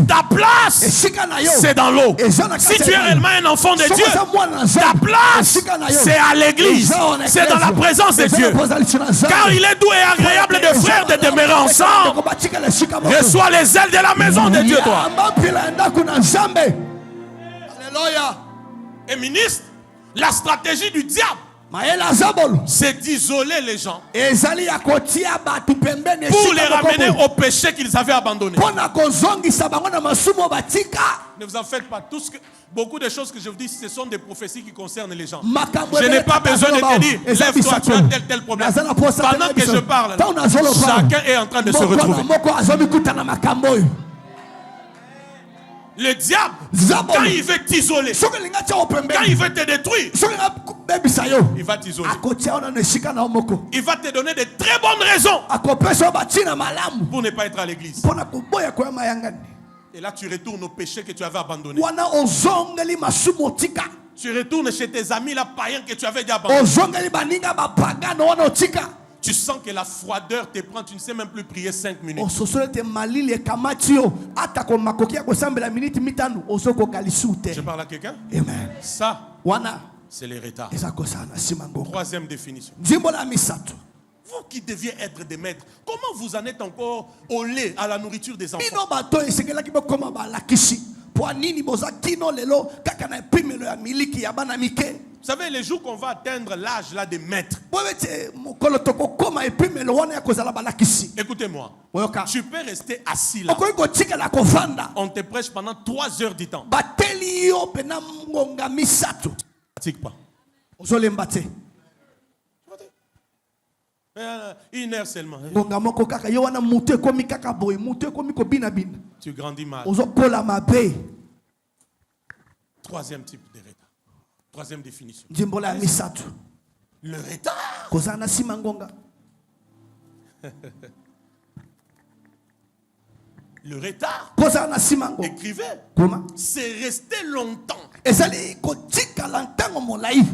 ta place, c'est dans l'eau. Si tu es réellement un enfant de Dieu, ta place, c'est à l'église. C'est dans la présence de Dieu. Car il est doux et agréable de frères de demeurer ensemble. Reçois les ailes de la maison de Dieu, toi. Alléluia. Et ministre, la stratégie du diable, c'est d'isoler les gens pour les ramener au péché qu'ils avaient abandonné. Ne vous en faites pas. Beaucoup de choses que je vous dis, ce sont des prophéties qui concernent les gens. Je n'ai pas besoin de te dire, lève-toi, tu as tel problème. Pendant que je parle, chacun est en train de se retrouver. Le diable, quand il veut t'isoler, quand il veut te détruire, il va t'isoler. Il va te donner de très bonnes raisons pour ne pas être à l'église. Et là, tu retournes au péché que tu avais abandonné. Tu retournes chez tes amis là, païens que tu avais déjà abandonnés. Tu sens que la froideur te prend, tu ne sais même plus prier 5 minutes. Je parle à quelqu'un? Amen. Ça, c'est les retards. Troisième définition. Vous qui deviez être des maîtres, comment vous en êtes encore au lait, à la nourriture des enfants? Vous savez, les jours qu'on va atteindre l'âge là des maîtres, écoutez-moi, tu peux rester assis là. On te prêche pendant 3 heures du temps. Pratique pas. 1 heure seulement. Tu grandis mal. Troisième type de retard. Troisième définition. Le retard. Le retard. Écrivez. C'est rester longtemps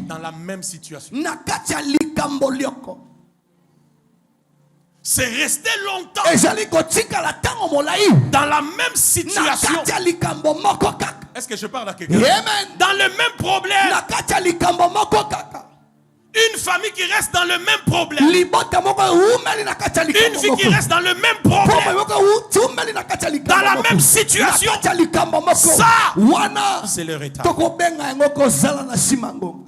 dans la même situation. C'est rester longtemps dans la même situation. Est-ce que je parle à quelqu'un? Dans le même problème. Une famille qui reste dans le même problème. libota moko umeli na kati ya Une likambo vie qui moko. reste dans le même Poma problème. moko umeli na kati ya likambo Dans la moko. même situation. Na kati ya likambo moko. Ça, wana c'est le retard. tokobenga yango kozala na nsima ngonga.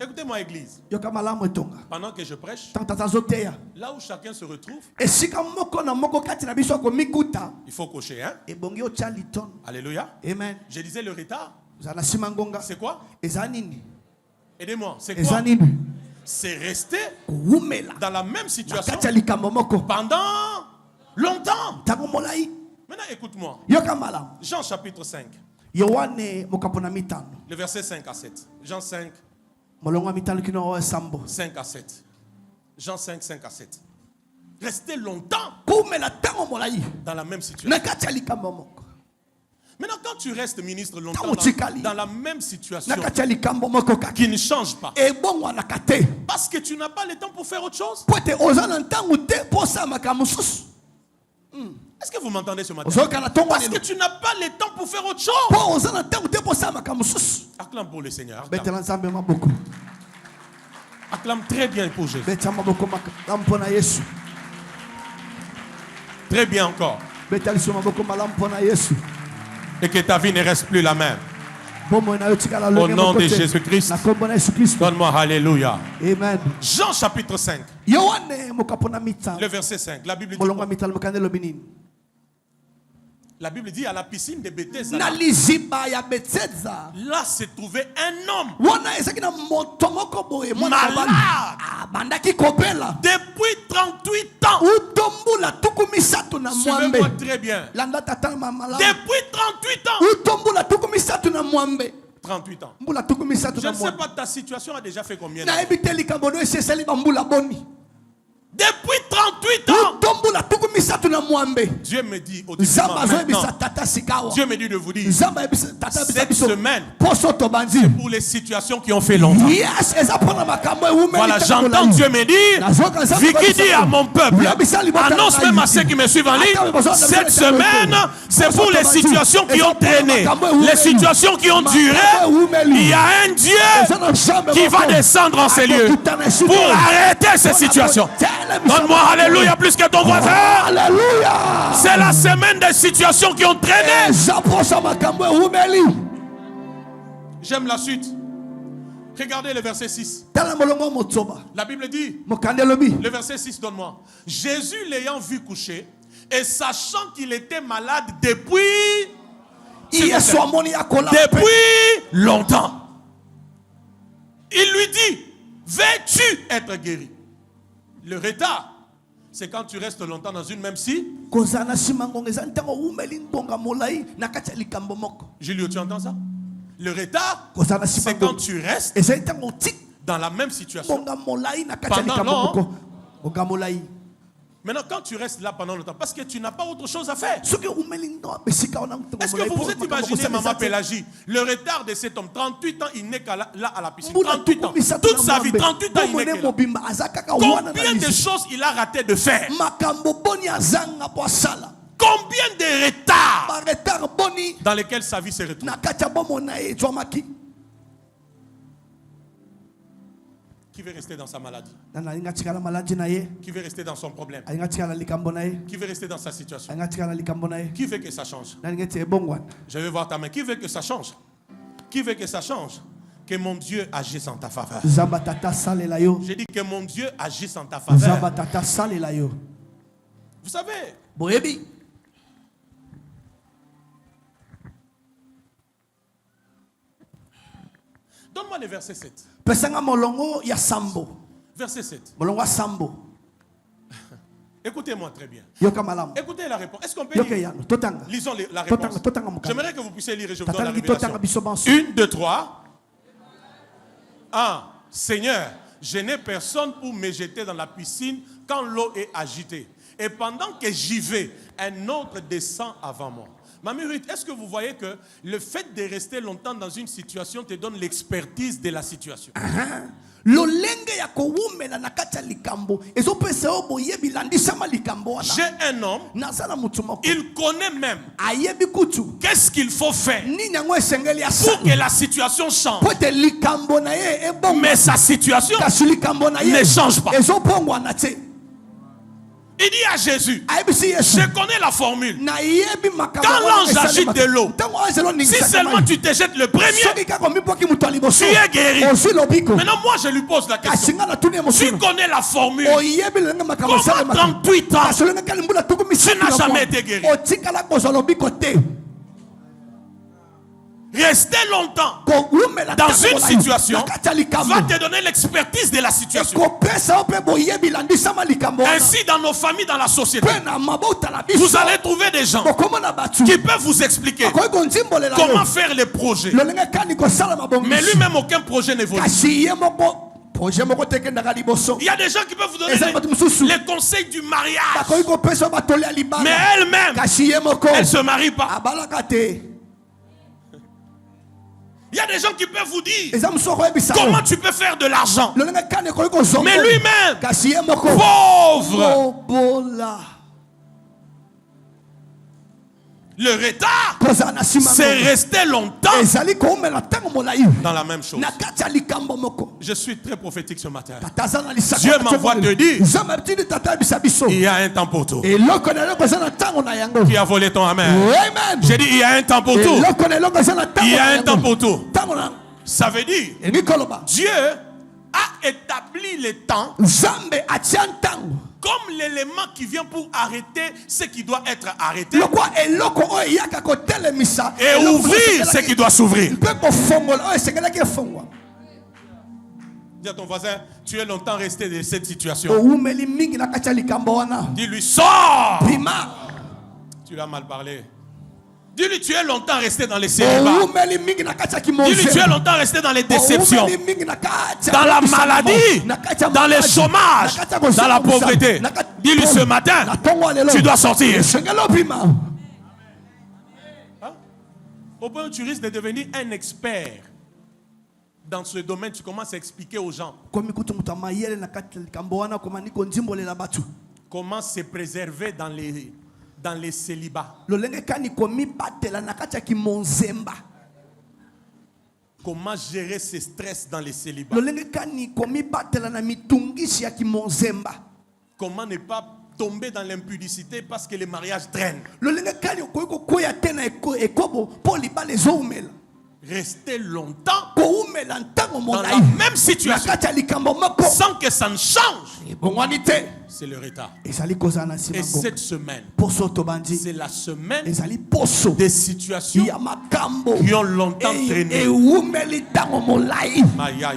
Écoutez-moi, église. yoka malamu etonga Pendant que je prêche, tata azoteya là où chacun se retrouve, esika moko na moko kati na biso akomikuta il faut cocher, hein? ebongi otya litone. Alléluia. Amen. Je disais le retard, ozala na nsima ngonga c'est quoi? eza nini? Aidez-moi, c'est eza quoi? nini? C'est rester koumela dans la même na situation kati ya likambo moko pendant longtemps. ntango molai. Maintenant, écoute-moi. yoka malamu. Jean chapitre 5, yohane mokapo na mitano le verset 5 à 7. Jean 5, molongo ya mitano kino esambo 5 à 7. Jean 5, 5 à 7. Rester longtemps koumela ntango molai dans la même situation. na kati ya likambo moko Maintenant, quand tu restes ministre longtemps dans la même situation na kati ya likambo moko kaka qui ne change pas, ebongwanaka te parce que tu n'as pas le temps pour faire autre chose. po ete oza na ntango te mpo osala makambo mosusu. Est-ce que vous m'entendez ce matin? ozoyoka na ntongo Parce que lelo tu n'as pas le temps pour faire autre chose. mpo oza na ntango te mpo osala makambo mosusu. Acclame pour le Seigneur. Acclame, betela nzambe maboko, acclame très bien pour Jésus. betela maboko malamu mpo na yesu, Très bien encore. betela liso maboko malamu mpo na yesu. Et que ta vie ne reste plus la même. bomoi na yo tikala Au lolenge nom moko de te. Jésus-Christ. na kombo na yesu kristo. Donne-moi Alléluia. Amen. Jean chapitre 5, yohane mokapo na mitano le verset 5. La Bible dit, molongo ya mitano mokande elobi nini? la Bible dit à la piscine de Bethesda, na liziba ya betesda là se trouvait un homme wana ezalaki na moto moko boye mwana malade mobali abandaki kobela depuis 38 ans. utombula tuku misato na mwambe. Suivez-moi très bien. landa tata malamu Depuis 38 ans. utombula tuku misato na mwambe 38 ans. mbula tuku misato Je na ne sais mwambe. pas, ta situation a déjà fait combien d'années? nayebi te likambo no esi esali bambula boni Depuis 38 ans. utombula tuku misato na mwambe. Dieu me dit au nzambe azoyebisa maintenant, tata sikawa. Dieu me dit de vous dire, nzambe ayebisa tata ayebisa cette biso semaine, poso tobandi. pour les situations qui ont fait longtemps. yes eza mpona makambo ewumeli Voilà, ntango j'entends molai. Dieu me dire, Vicky dit à mon peuple, annonce même à ceux qui me suivent en ligne, cette semaine, c'est pour les situations qui ont traîné, les situations qui ont duré. Il y a un Dieu qui va descendre en ces lieux pour arrêter ces situations. Donne-moi Alléluia plus que ton voisin. Alléluia. C'est la semaine des situations qui ont traîné. eza posa makambo ewumeli. J'aime la suite. Regardez le verset 6. tala molongo motoba La Bible dit, mokande elobi le verset 6, donne-moi. Jésus l'ayant vu coucher et sachant qu'il était malade depuis yesu amoni akola depuis longtemps, il lui dit, veux-tu être guéri? Le retard, c'est quand tu restes longtemps dans une même si. kozala na nsima ngonga eza ntango owumeli ngonga molai na kati ya likambo moko. Julio, tu entends ça? Le retard, kozala na nsima c'est quand ngonga tu restes ezali ntango otik dans la même situation. ngonga molai na kati ya Pendant likambo long. moko. ngonga molai Maintenant, quand tu restes là pendant longtemps, parce que tu n'as pas autre chose à faire. soki owumeli ngonga besika wana ntongo Est-ce que molai vous po vous êtes makambo imaginé, kosala maman eza te. Pélagie, le retard de cet homme, 38 ans, il n'est qu'à là à la piscine. Mbula 38 tuku ans. misato Toute na sa vie, mwambe. 38 ans, il n'est Bomone que là. mobimba aza kaka wana na Combien de liziba. choses il a raté de faire? makambo boni azanga po asala Combien de retards baretard boni dans lesquels sa vie se retrouve? na kati ya bomo na ye etwamaki. Qui veut rester dans sa maladie? nani alinga tikala maladi na ye, Qui veut rester dans son problème? alinga tikala likambo na ye, Qui veut rester dans sa situation? alinga tikala likambo na ye, Qui veut que ça change? nani ngeti ebongwana. Je vais voir ta main. Qui veut que ça change? Qui veut que ça change? Que mon Dieu agisse en ta faveur. Zamba tata salela yo, J'ai dit que mon Dieu agisse en ta faveur. zamba tata salela yo. Vous savez, Boyebi donne-moi le verset 7. pesanga molongo ya sambo, Verset 7. molongo ya sambo. Écoutez-moi très bien. Yoka malamu. Écoutez la réponse. Est-ce qu'on peut Yoka lire? yano totanga. Lisons la réponse. Totanga mukanda. J'aimerais que vous puissiez lire et je vous donne Tata la lingi totanga révélation. biso banso. 1, 2, 3. Seigneur, je n'ai personne pour me jeter dans la piscine quand l'eau est agitée. Et pendant que j'y vais, un autre descend avant moi. Mamie Ruth, est-ce que vous voyez que le fait de rester longtemps dans une situation te donne l'expertise de la situation? lolenge ya kowumela na kati ya likambo ezopesa yo boyebi landisama likambo wana. J'ai un homme, Nazala mutu moko il connaît même ayebi kutu qu'est-ce qu'il faut faire nini yango esengeli ya pour que la situation change. po ete likambo na ye ebongo Mais sa situation kasi likambo na ye ne change pas. ezobongwana te. Il dit à Jésus, ayebisi yesu je connais la formule. nayebi makambo Quand wana l'ange esalema. agite de l'eau, Ntango oyo ezelo si ningisaka seulement mai. tu te jettes le premier, soki kaka omibwaki moto ya liboso tu es guéri. ozwi lobiko Maintenant, moi, je lui pose la kasi question. nga natuni ye Tu mosino connais la formule. oyebi lolenge makambo Comment esalemaka 38 ans, kasi olenge kali mbula tuku tu n'as jamais été guéri. otikala kozwa lobiko te rester longtemps kowumela dans ntango une na- situation na kati ya likambo va te donner l'expertise de la situation. ekopesa yo mpe boyebi landisama likambo wana. Ainsi, dans nos familles, dans la société, mpe na mabota na biso vous allez trouver des gens bokomona batu qui peuvent vous expliquer akoki konzimbolela comment yo faire les projets. lolenge kani kosala Mais mabongisi lui-même, aucun projet n'évolue. kasi ye moko projet moko tekendaka liboso Il y a des gens qui peuvent vous donner Eza bato mosusu. les conseils du mariage. bakoki kopesa yo batoli ya Mais libala elle-même, kasi ye moko elle ne se marie pas. abalaka te. Il y a des gens qui peuvent vous dire eza mosu okoyebisa comment tu peux faire de l'argent. lolenge kani ekoki kozonga Mais lui-même, kasi ye moko pauvre, mobola le retard, kozala na nsima c'est rester longtemps ezali koumela ntango molai dans la même chose. na kati ya likambo moko. Je suis très prophétique ce matin. tata aza na lisaka Dieu na m'envoie tioko te dire, nzambe abitindi tata ayebisa biso il y a un temps pour tout. eloko na eloko eza na ntango na yango. Qui a volé ton amen? Amen. J'ai dit, il y a un temps pour tout. eloko na eloko eza na ntango Il y a na un temps yango. pour tout. ntango na Ça veut dire, elingi koloba Dieu a établi les temps nzambe atia ntango comme l'élément qui vient pour arrêter ce qui doit être arrêté lokwa eloko oyo eyaka kotelemisa et eloko ouvrir oyo ce qui doit s'ouvrir. mpe kofongola oyo esengelaki efongwa. Dis à ton voisin, tu es longtemps resté dans cette situation. owumeli mingi na kati ya likambo wana Dis-lui, sors! bima. Tu l'as mal parlé. Dis-lui, tu es longtemps resté dans les célibats. owumeli mingi na kati ya Dis-lui, tu es longtemps resté dans les déceptions, Owumeli mingi na kati ya dans la lisambo, maladie, na kati ya dans le maladie, chômage, na kati ya dans la kosokosa, pauvreté. na kati- Dis-lui ce matin, na tongo ya lelo. tu dois sortir. esengeli obima. Au point où tu risques de devenir un expert dans ce domaine, tu commences à expliquer aux gens komi kutu moto ya mayele na kati ya likambo wana komani konzimbolela batu comment se préserver dans les célibats. lolenge kani komibatela na kati ya kimonzemba Comment gérer ce stress dans les célibats. lolenge kani komibatela na mitungisi ya kimonzemba Comment ne pas tomber dans l'impudicité parce que les mariages traînent. lolenge kani okoki kokwea te na ekobo mpo libala ezowumela Rester longtemps koumela ntango dans la molai même na situation kati ya likambo moko sans que ça ne change, ebongwani te c'est le retard. ezali kozala na nsima Et ngo cette semaine, poso tobandi c'est la semaine ezali poso des situations ya makambo qui ont longtemps traîné. ewumeli ntango molai.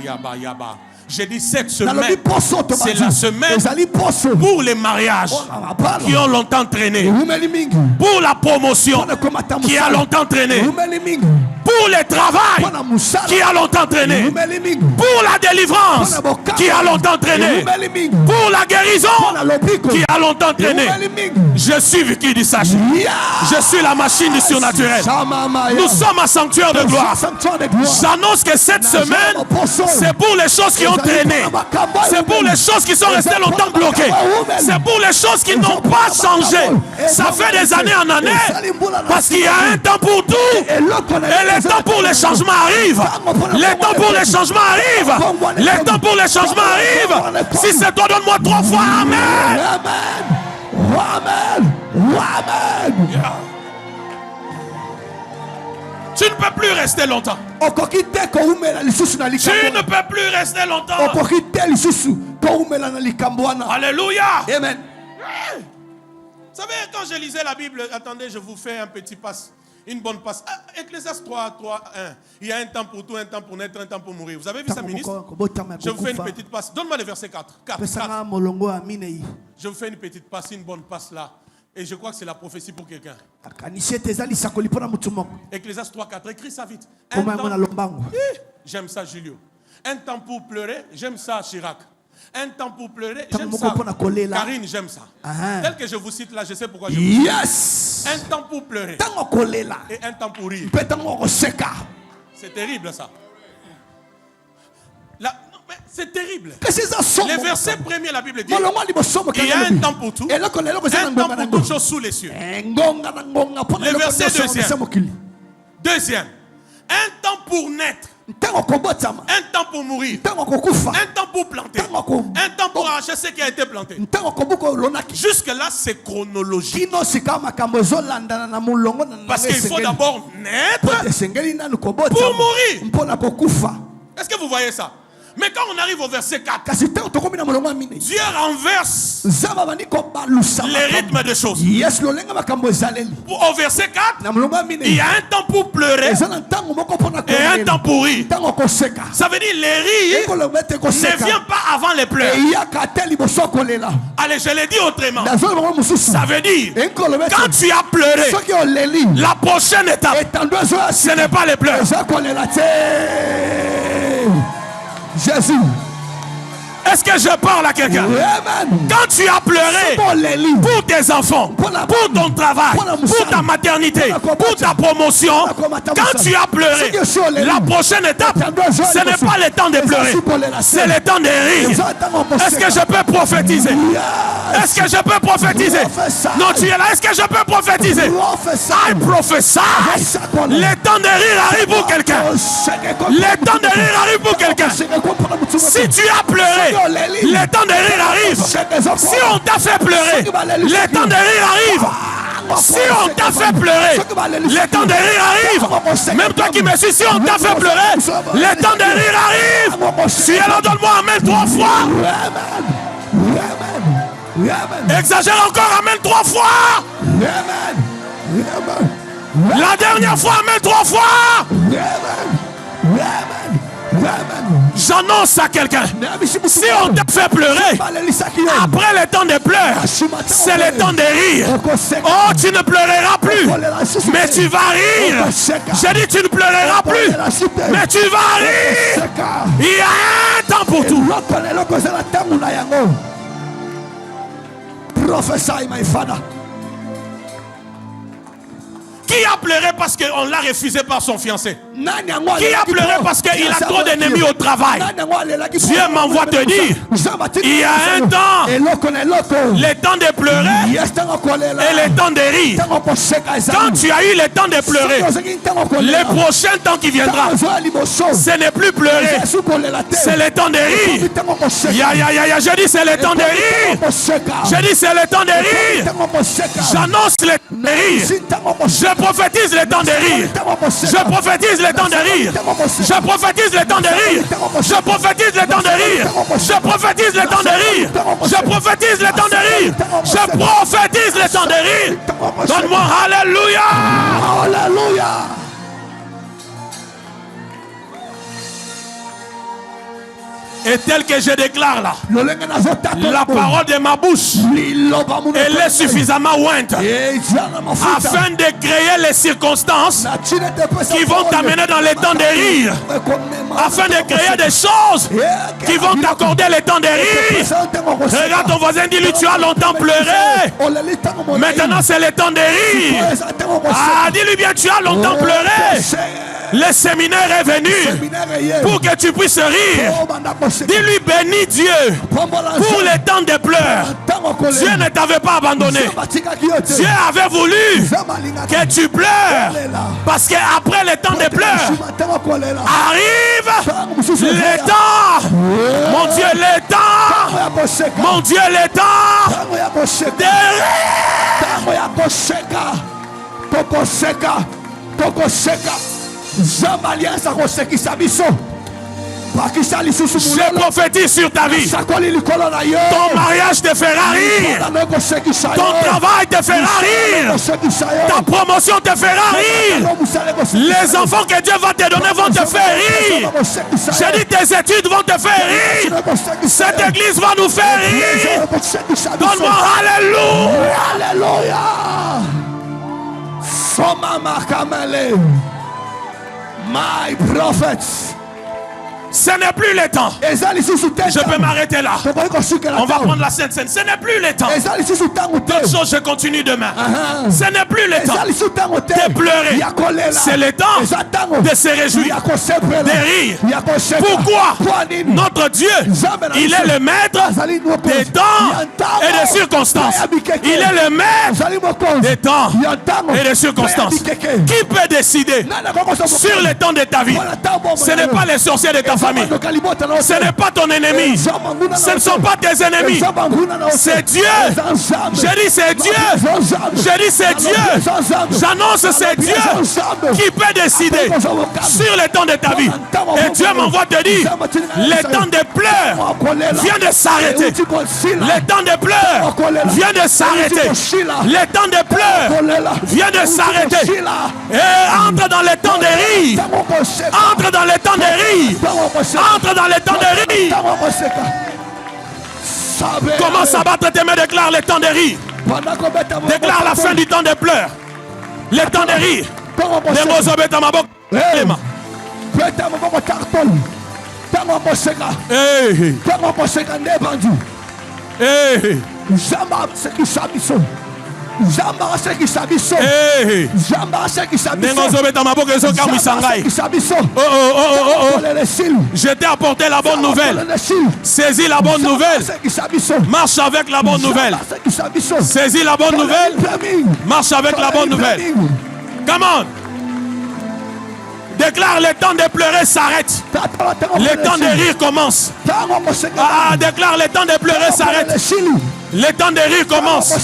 Yaba, yaba. J'ai dit cette nalobi semaine, poso c'est tobandi la semaine ezali poso pour les mariages mpona mapalo qui ont longtemps traîné, ewumeli mingi pour la promotion mpona komata qui a mosala longtemps traîné, ewumeli mingi pour le travail mpona mosala qui a longtemps traîné, ewumeli mingi pour la délivrance qui a longtemps traîné, ewumeli mingi pour la guérison mpona lobiko qui a longtemps traîné. ewumeli mingi. Je suis Vicky Dissachi. Je suis la machine du surnaturel. Nous sommes un sanctuaire de gloire. J'annonce que cette semaine, c'est pour les choses qui ont traîné. C'est pour les choses qui sont restées longtemps bloquées. C'est pour les choses qui n'ont pas changé. Ça fait des années en années. Parce qu'il y a un temps pour tout. Et le temps pour les changements arrive. Le temps pour les changements arrive. Le temps pour les changements arrive. Si c'est toi, donne-moi 3 fois Amen. Amen. Amen. Tu ne peux plus rester longtemps. okoki te koumela lisusu na Tu likambo ne peux plus rester longtemps. okoki te lisusu koumela na likambo wana. Alléluia. Amen. Vous savez, quand je lisais la Bible, attendez, je vous fais un petit passe, une bonne passe. Ecclésiaste 3, 1. Il y a un temps pour tout, un temps pour naître, un temps pour mourir. Vous avez vu ça, ministre? Je vous fais une petite passe. Donne-moi le verset 4. 4. pesanga molongo ya minei Je vous fais une petite passe, une bonne passe là. Et je crois que c'est la prophétie pour quelqu'un. akanisi ete eza lisakoli mpona motu moko Ecclésiaste 3, 4. Écris ça vite. koma yango na lombango. J'aime ça, Julio. Un temps pour pleurer, j'aime ça, Chirac. Un temps pour pleurer, Ntango j'aime moko ça. mpona kolela. Karine, j'aime ça. Ah. Tel que je vous cite là, je sais pourquoi je vous cite. Yes. Un temps pour pleurer ntango kolela et un temps pour rire. mpe ntango koseka. C'est terrible ça. Là, non, mais C'est terrible. Les Les versets premiers, la Bible dit il y a un temps pour tout, un temps pour toutes choses sous les cieux. Le verset deuxième, un temps pour naître, un temps pour mourir, un temps pour planter, un temps pour arracher ce qui a été planté. Jusque-là, c'est chronologique. Parce qu'il faut d'abord naître pour mourir. Est-ce que vous voyez ça? Mais quand on arrive au verset 4, Dieu renverse les rythmes des choses. Au verset 4, il y a un temps pour pleurer et un temps pour rire. Ça veut dire les rires ne viennent pas avant les pleurs. Allez, je l'ai dit autrement. Ça veut dire, quand tu as pleuré, la prochaine étape, ce n'est pas les pleurs. Jésus. Est-ce que je parle à quelqu'un? Quand tu as pleuré pour tes enfants, pour ton travail, pour ta maternité, pour ta promotion, quand tu as pleuré, la prochaine étape, ce n'est pas le temps de pleurer, c'est le temps de rire. Est-ce que je peux prophétiser? Est-ce que je peux prophétiser? Non, tu es là. Est-ce que je peux prophétiser? I prophesy. Le temps de rire arrive pour quelqu'un. Le temps de rire arrive pour quelqu'un. Si tu as pleuré, le temps de rire arrive. Si on t'a fait pleurer, le temps de rire arrive. Si on t'a fait pleurer, le temps de rire arrive. Même toi qui me suis, si on t'a fait pleurer, le temps de rire arrive. Si alors donne-moi amen 3 fois. Exagère encore, amen 3 fois. La dernière fois, amen 3 fois. J'annonce à quelqu'un, si on t'a fait pleurer, après le temps de pleurs, c'est le temps de rire. Oh, tu ne pleureras plus, mais tu vas rire. J'ai dit, tu ne pleureras plus, mais tu vas rire. Il y a un temps pour tout. Prophesy, my father. Qui a pleuré parce qu'on l'a refusé par son fiancé? Qui a pleuré parce qu'il a trop d'ennemis au travail? Dieu m'envoie te dire, il y a un temps, le temps de pleurer et le temps de rire. Quand tu as eu le temps de pleurer, le prochain temps qui viendra, ce n'est plus pleurer, c'est le temps de rire. Je dis c'est le temps de rire. Je dis c'est le temps de rire. J'annonce le temps de rire. Je prophétise le temps de rire. Je prophétise le temps de rire. Je prophétise le temps de rire. Je prophétise le temps de rire. Je prophétise le temps de rire. Je prophétise le temps de rire. Je prophétise le temps de rire. Donne-moi alléluia. Alléluia. Et tel que je déclare là, la parole de ma bouche, elle est suffisamment ointe afin de créer les circonstances qui vont t'amener dans les temps de rire, afin de créer des choses qui vont t'accorder le temps de rire. Regarde ton voisin, dis-lui, tu as longtemps pleuré, maintenant c'est le temps de rire. Ah, dis-lui bien, tu as longtemps pleuré. Le séminaire est venu pour que tu puisses rire. Dis-lui, bénis Dieu pour le temps de pleurs. Dieu ne t'avait pas abandonné. Dieu avait voulu que tu pleures. Parce qu'après le temps de pleurs arrive le temps. Mon Dieu, le temps. Mon Dieu, le temps de rire. Je prophétise sur ta vie. Ton mariage te fera rire. Ton travail te fera rire. Ta promotion te fera rire. Les enfants que Dieu va te donner vont te faire rire. J'ai dit, tes études vont te faire rire. Cette église va nous faire rire. Donne-moi alléluia. Alléluia. Soma makamele. My prophets. Ce n'est plus le temps. Je peux m'arrêter là. On va prendre la Sainte Seine. Ce n'est plus le temps. D'autres choses, je continue demain. Ce n'est plus le temps de pleurer. C'est le temps de se réjouir, de rire. Pourquoi? Notre Dieu, il est le maître des temps et des circonstances. Il est le maître des temps et des circonstances. Qui peut décider sur le temps de ta vie? Ce n'est pas les sorciers de ta famille. Ce n'est pas ton ennemi. Ce ne sont pas tes ennemis. C'est Dieu. Je dis c'est Dieu. Je dis c'est Dieu. J'annonce c'est Dieu qui peut décider sur le temps de ta vie. Et Dieu m'envoie te dire, le temps de pleurs vient de s'arrêter. Le temps de pleurs vient de s'arrêter. Le temps de pleurs vient de s'arrêter. Et entre dans le temps de rire. Entre dans le temps de rire. Entre dans le temps de rire. Commence à battre tes mains, déclare le temps de rire. Déclare la fin du temps de pleurs. Le temps de rire. Hey. Je t'ai apporté la bonne nouvelle. Saisis la bonne nouvelle. Marche avec la bonne nouvelle. Saisis la bonne nouvelle. Marche avec la bonne nouvelle. Come on. Déclare le temps de pleurer s'arrête. Le temps de rire commence. Déclare le temps de pleurer s'arrête. Le temps de rire commence.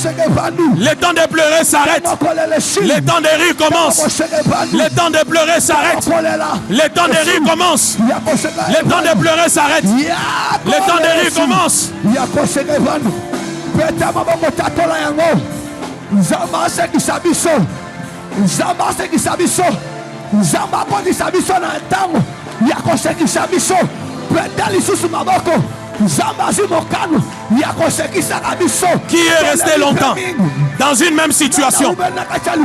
Le temps de pleurer s'arrête. Le temps de rire commence. Le temps de pleurer s'arrête. Le temps de rire commence. Le temps de pleurer s'arrête. Le temps de rire commence. Qui est resté longtemps dans une même situation?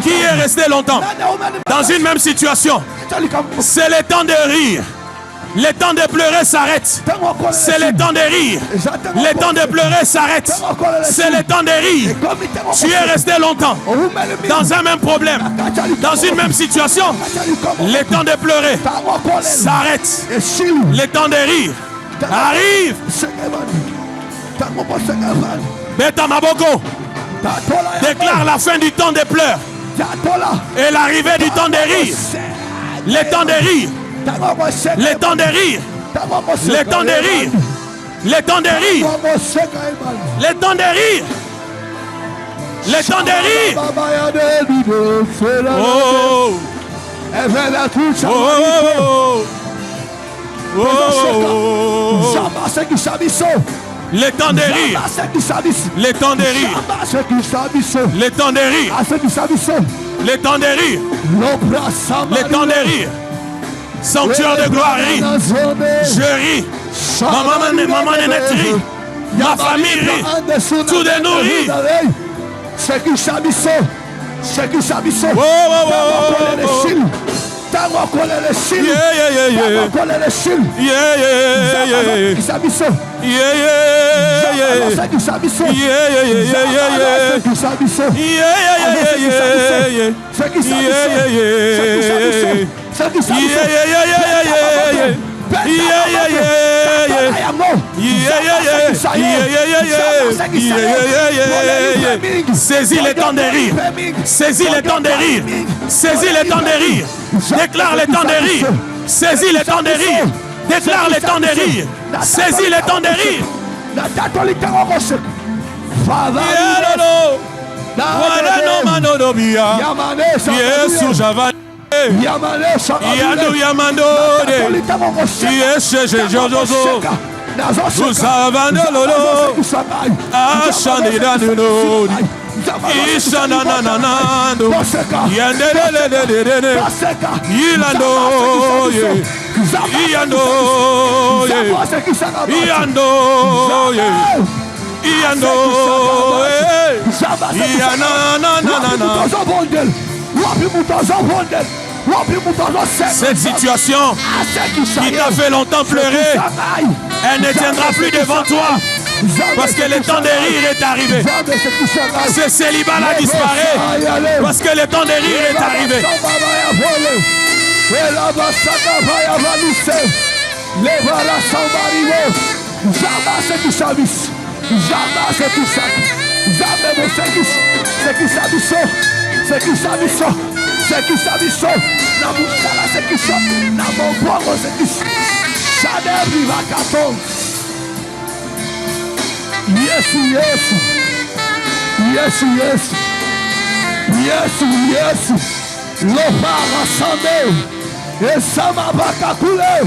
Qui est resté longtemps dans une même situation? C'est le temps de rire. Le temps de pleurer s'arrête. C'est le temps de rire. Le temps de pleurer s'arrête. C'est le temps de rire. Tu es resté longtemps dans un même problème, dans une même situation. Le temps de pleurer s'arrête. Le temps de rire arrive. Beta Maboko déclare la fin du temps de pleurs et l'arrivée du temps de rire. Le temps de rire. Le temps de rire. Le temps de rire. Le temps de rire. Le temps de rire. Le temps de rire. Oh. Le temps de rire. Le temps de rire. Le temps de rire. Le temps de rire. Le temps de rire. Sanctuaire de gloire rit. Je ris. Maman Nénette rit. Ma famille rit. Tout de nous rit. Saisis le temps de rire. Saisis le temps de rire. Saisis le temps de rire. Déclare le temps de rire. Saisis le temps de rire. Déclare le temps de rire. Saisis le temps de rire. Yesu Javane. Yando Yamandode. Yesu Jojozo. Usavandolo. Ashanidano. Ishanananando. Yandelelelelele. Yilando. Yando. Yando. Yando. Cette situation qui t'a fait longtemps pleurer, elle ne tiendra plus devant toi. Parce que le temps de rire est arrivé. Ce célibat-là disparaît. Parce que le temps de rire est arrivé. Yesu, Yesu, Yesu, Yesu, Yesu, Yesu, Lopa rassemble, et sama bakakule,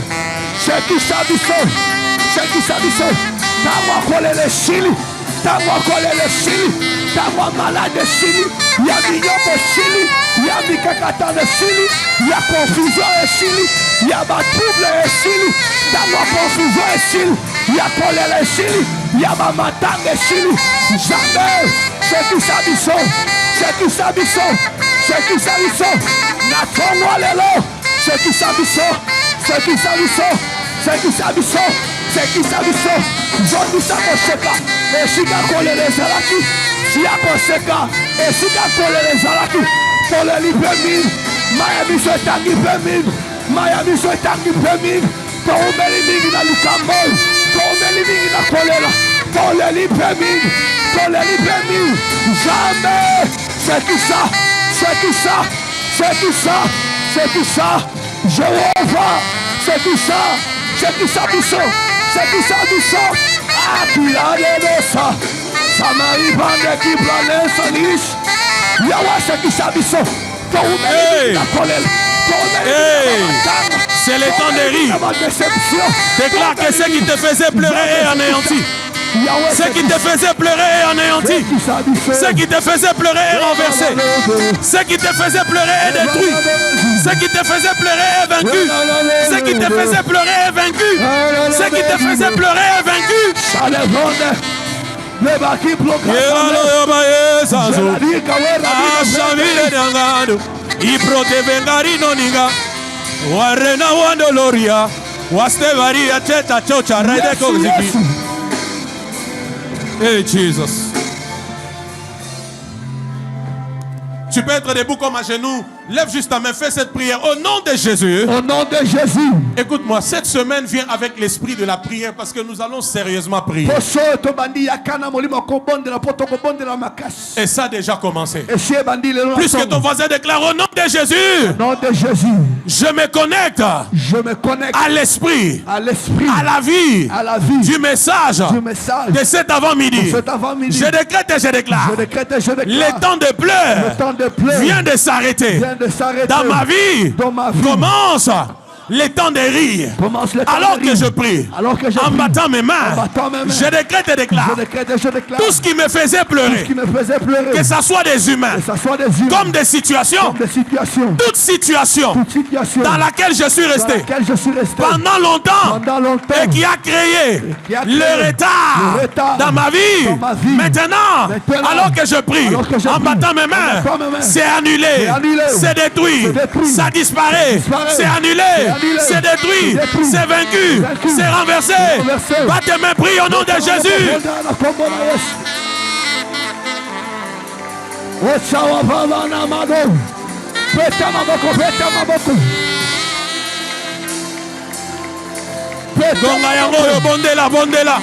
c'est qui s'habille, t'as collé les chili, t'as collé les chili, t'as malade de chili, il y a millions de chili, il y a mikakata de chili, il y a confusion de chili, il y a trouble de chili, t'as confusion de chili, il y a collé les chili. Y'a ma tante de Chili. Jamais. C'est qui s'habille. C'est qui s'habille. C'est qui s'habille. Natonwa lelo. C'est qui s'habille. C'est qui s'habille. C'est qui s'habille. C'est qui s'habille. John Bissako Seka. Et si qu'a collé les alaki. Si y'a Seka. Et si qu'a collé les alaki. Pour le libre mine. Miami soit tangi permis. Miami soit tangi permis. Pour le libre dans le Cambodge. Pour le libre dans la colère. Pour le libre mine. Pour le libre mine. Jamais. C'est qui ça. C'est qui ça. C'est qui ça. C'est qui ça. Jéhovah. C'est qui ça. C'est qui ça Bissot. C'est qui ça Bissot. Ah, puis là, ça. Ça m'arrive en équipe là, l'insolite. Yahweh, c'est qui ça Bissot. Hey. C'est le temps de rire. Déclare que ce qui te faisait pleurer est anéanti. Ce qui te faisait pleurer est anéanti. Ce qui te faisait pleurer est renversé. Ce qui te faisait pleurer est détruit. Ce qui te faisait pleurer est vaincu. Ce qui te faisait pleurer est vaincu. Ce qui te faisait pleurer est vaincu. Hey Jesus. Tu peux être debout comme à genoux. Lève juste ta main, fais cette prière au nom de Jésus. Au nom de Jésus. Écoute-moi, cette semaine vient avec l'esprit de la prière parce que nous allons sérieusement prier. Et ça a déjà commencé. Plus que ton voisin déclare au nom de Jésus. Au nom de Jésus. Je me connecte à l'esprit, à la vie, du message de cet avant-midi. Je décrète et je déclare. Le temps de pleurs vient de s'arrêter. Dans ma vie, commence le temps de rire. Alors que je prie, en battant mes mains, je décrète et déclare tout ce qui me faisait pleurer, que ce soit des humains, comme des situations, toute situation dans laquelle je suis resté pendant longtemps et qui a créé le retard dans ma vie. Maintenant, alors que je prie, en battant mes mains, c'est annulé, c'est détruit, ça disparaît, c'est annulé. C'est détruit, c'est vaincu, c'est renversé. Va tes mains, prie au nom de Jésus. Gonga yango, bondela, bondela.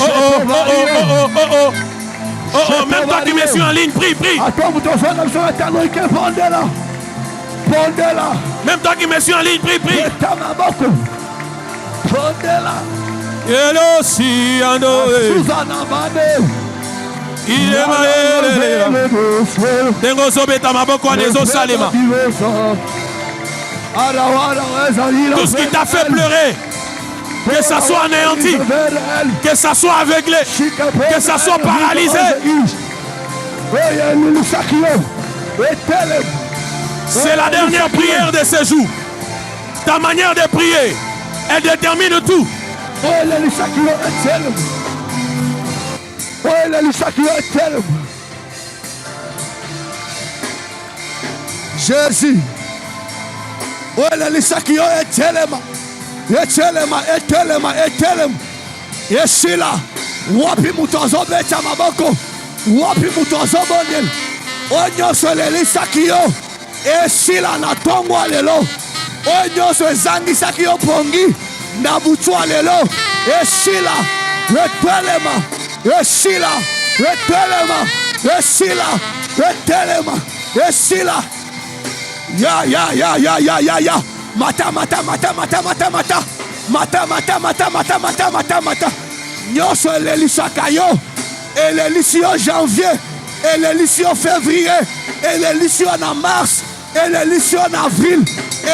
Oh oh, oh oh, oh oh, oh oh. Oh oh, même toi qui me suis en ligne, prie, prie. Même toi qui me suis en ligne, prie, prie. Hello, si, ando. Tengo sobeta maboko anezo salema. Tout ce qui t'a fait pleurer, que ça soit anéanti, que ça soit aveuglé, que ça soit paralysé. C'est la dernière prière de ce jour. Ta manière de prier, elle détermine tout. Jésus. Olelelisaki yo etelema. Etelema. Esila. Wapi mutozo beta maboko. Wapi mutozo bondel. Onyoso lelisaki yo. Esila na tongo lelo. Onyoso ezangisaki yo pongi. Na butwa lelo. Esila. Etelema. Esila. Ya. Mata. Nyoso elelisaka yo. Elelisi yo janvier. Elelisi yo février. Elelisi yo na mars. Elelisi yo na avril.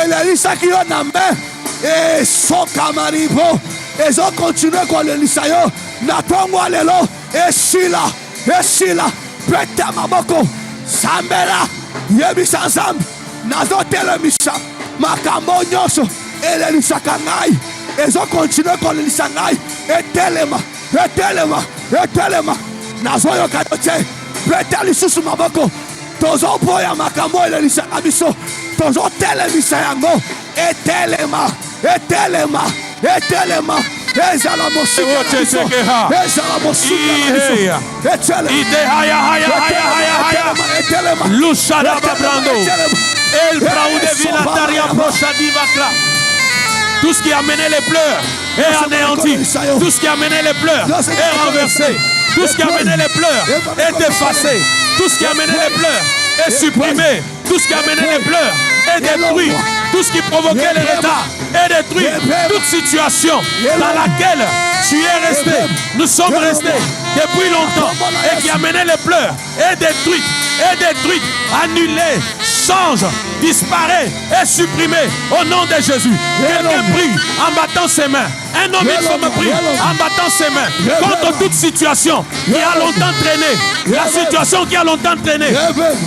Elelisaki yo na mai. Et son camaribo. Ezo continue kwa elelisa yo. Na tongo lelo. Esila. Peta maboko. Sambela. Yebisa zambi. Nazo telemisa. Makambo nyoso. Elelisa kangai. Ezo continue kwa elelisa ngai. Etelema. Nazo yo kadote. Peta lisusu maboko. Tozo boya makambo elelisa kabiso. Tozo telemisa yango. Etelema. Ezala mosika. Lushada Babrando. El Braude Vinataria Prochadivakra. Tout ce qui a mené les pleurs est anéanti. Tout ce qui a mené les pleurs est renversé. Tout ce qui a mené les pleurs est effacé. Tout ce qui a mené les pleurs est supprimé. Tout ce qui a mené les pleurs est détruit. Tout ce qui provoquait les retards est détruit. Toute situation dans laquelle tu es resté, nous sommes restés depuis longtemps et qui a mené les pleurs est détruite, annulée, change, disparaît, est supprimée au nom de Jésus. Quelqu'un prie en battant ses mains. Un homme il faut me prier en battant ses mains contre toute situation qui a longtemps traîné. La situation qui a longtemps traîné.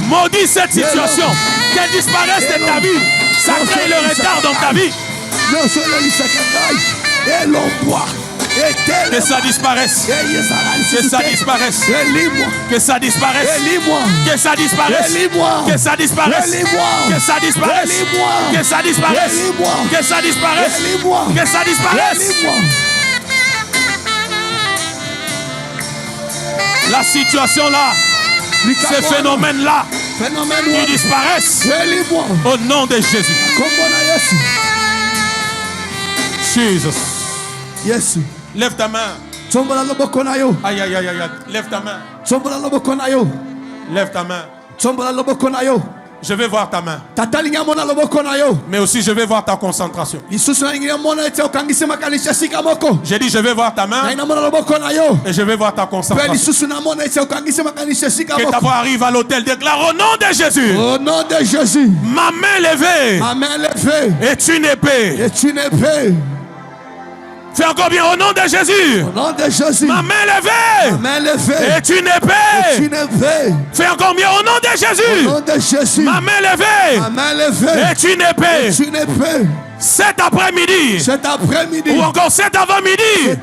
Maudit cette situation. Qu'elle disparaisse de ta vie. Ça crée le retard dans ta vie. Que ça disparaisse. Que ça disparaisse. Que ça disparaisse. Que ça disparaisse. Que ça disparaisse. Que ça disparaisse. Que ça disparaisse. Que ça disparaisse. Que ça disparaisse. La situation là, ces phénomènes-là, qui disparaissent au nom de Jésus. Jesus. Yes. Lève ta main. Aïe. Lève ta main. Lève ta main. Je vais voir ta main. Mais aussi je vais voir ta concentration. J'ai dit je vais voir ta main. Et je vais voir ta concentration. Que ta voix arrive à l'autel. Déclare au nom de Jésus. Au nom de Jésus. Ma main levée. Est une épée. Fais encore bien au nom de Jésus. Au nom de Jésus. Ma main levée. Est une épée. Fais encore bien au nom de Jésus. Au nom de Jésus. Ma main levée. Est une épée. Cet après-midi. Ou encore cet avant-midi.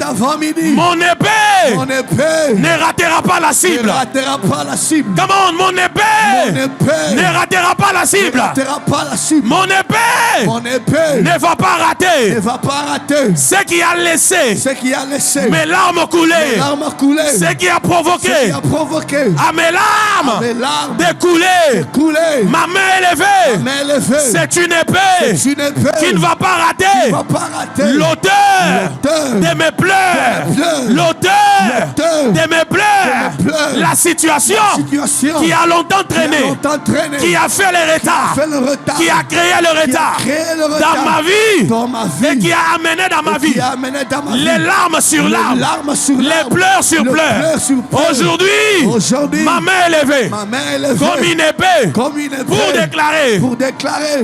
Mon épée. Ne ratera pas la cible. Comment mon épée. Ne ratera pas la cible. Mon épée. Ne va pas rater. Ce qui a laissé mes larmes couler. Ce qui a provoqué à mes larmes de couler. Ma main élevée. C'est une épée qui ne va pas rater l'auteur de mes pleurs. L'auteur de mes pleurs. La situation qui a longtemps traîné, qui a fait le retard, qui a créé le retard dans ma vie et qui a amené dans ma vie les larmes sur larmes, les pleurs sur pleurs. Aujourd'hui, ma main est levée comme une épée pour déclarer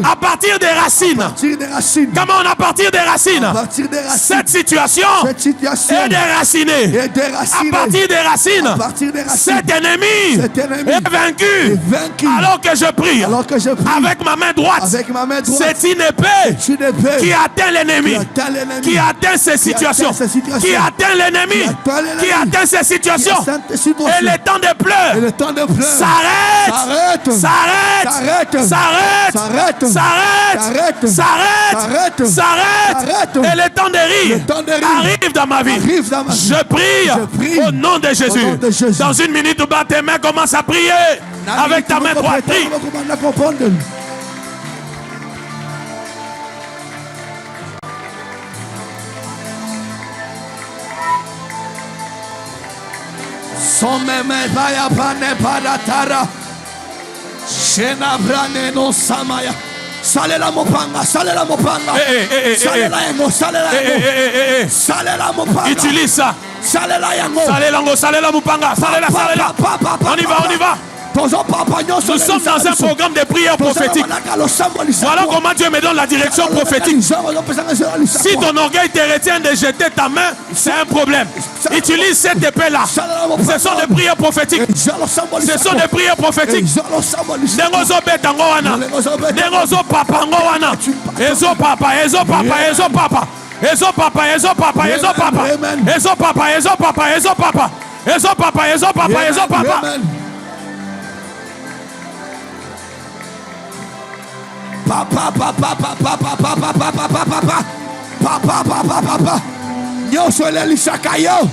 à partir des racines. Comment à partir des racines, cette situation est déracinée. À partir des racines, cet ennemi est vaincu. Alors que je prie, que je prie avec ma main droite, avec ma main droite, c'est une épée c'est une épée qui atteint l'ennemi, qui atteint ses situations, qui atteint l'ennemi, qui atteint ses situations. Et le temps de pleurs s'arrête, s'arrête. Et le temps de rire arrive dans ma vie. Je prie au nom de Jésus. Dans une minute, bat tes mains, commence à prier avec ta main droite. Prie. Salela mopanga, salela mopanga. Salela yango, salela yango. Salela mopanga. Utilise ça. Salela yango. Salela yango, salela mopanga. Salela. On y va. Nous sommes dans un programme de prière prophétique. Voilà comment Dieu me donne la direction prophétique. Si ton orgueil te retient de jeter ta main, c'est un problème. Utilise cette épée-là. Ce sont des prières prophétiques. Ce sont des prières prophétiques. Dengozo betango wana. Dengozo papa ngo wana. Ezo papa. Papa. Nyonso elelisaka yo.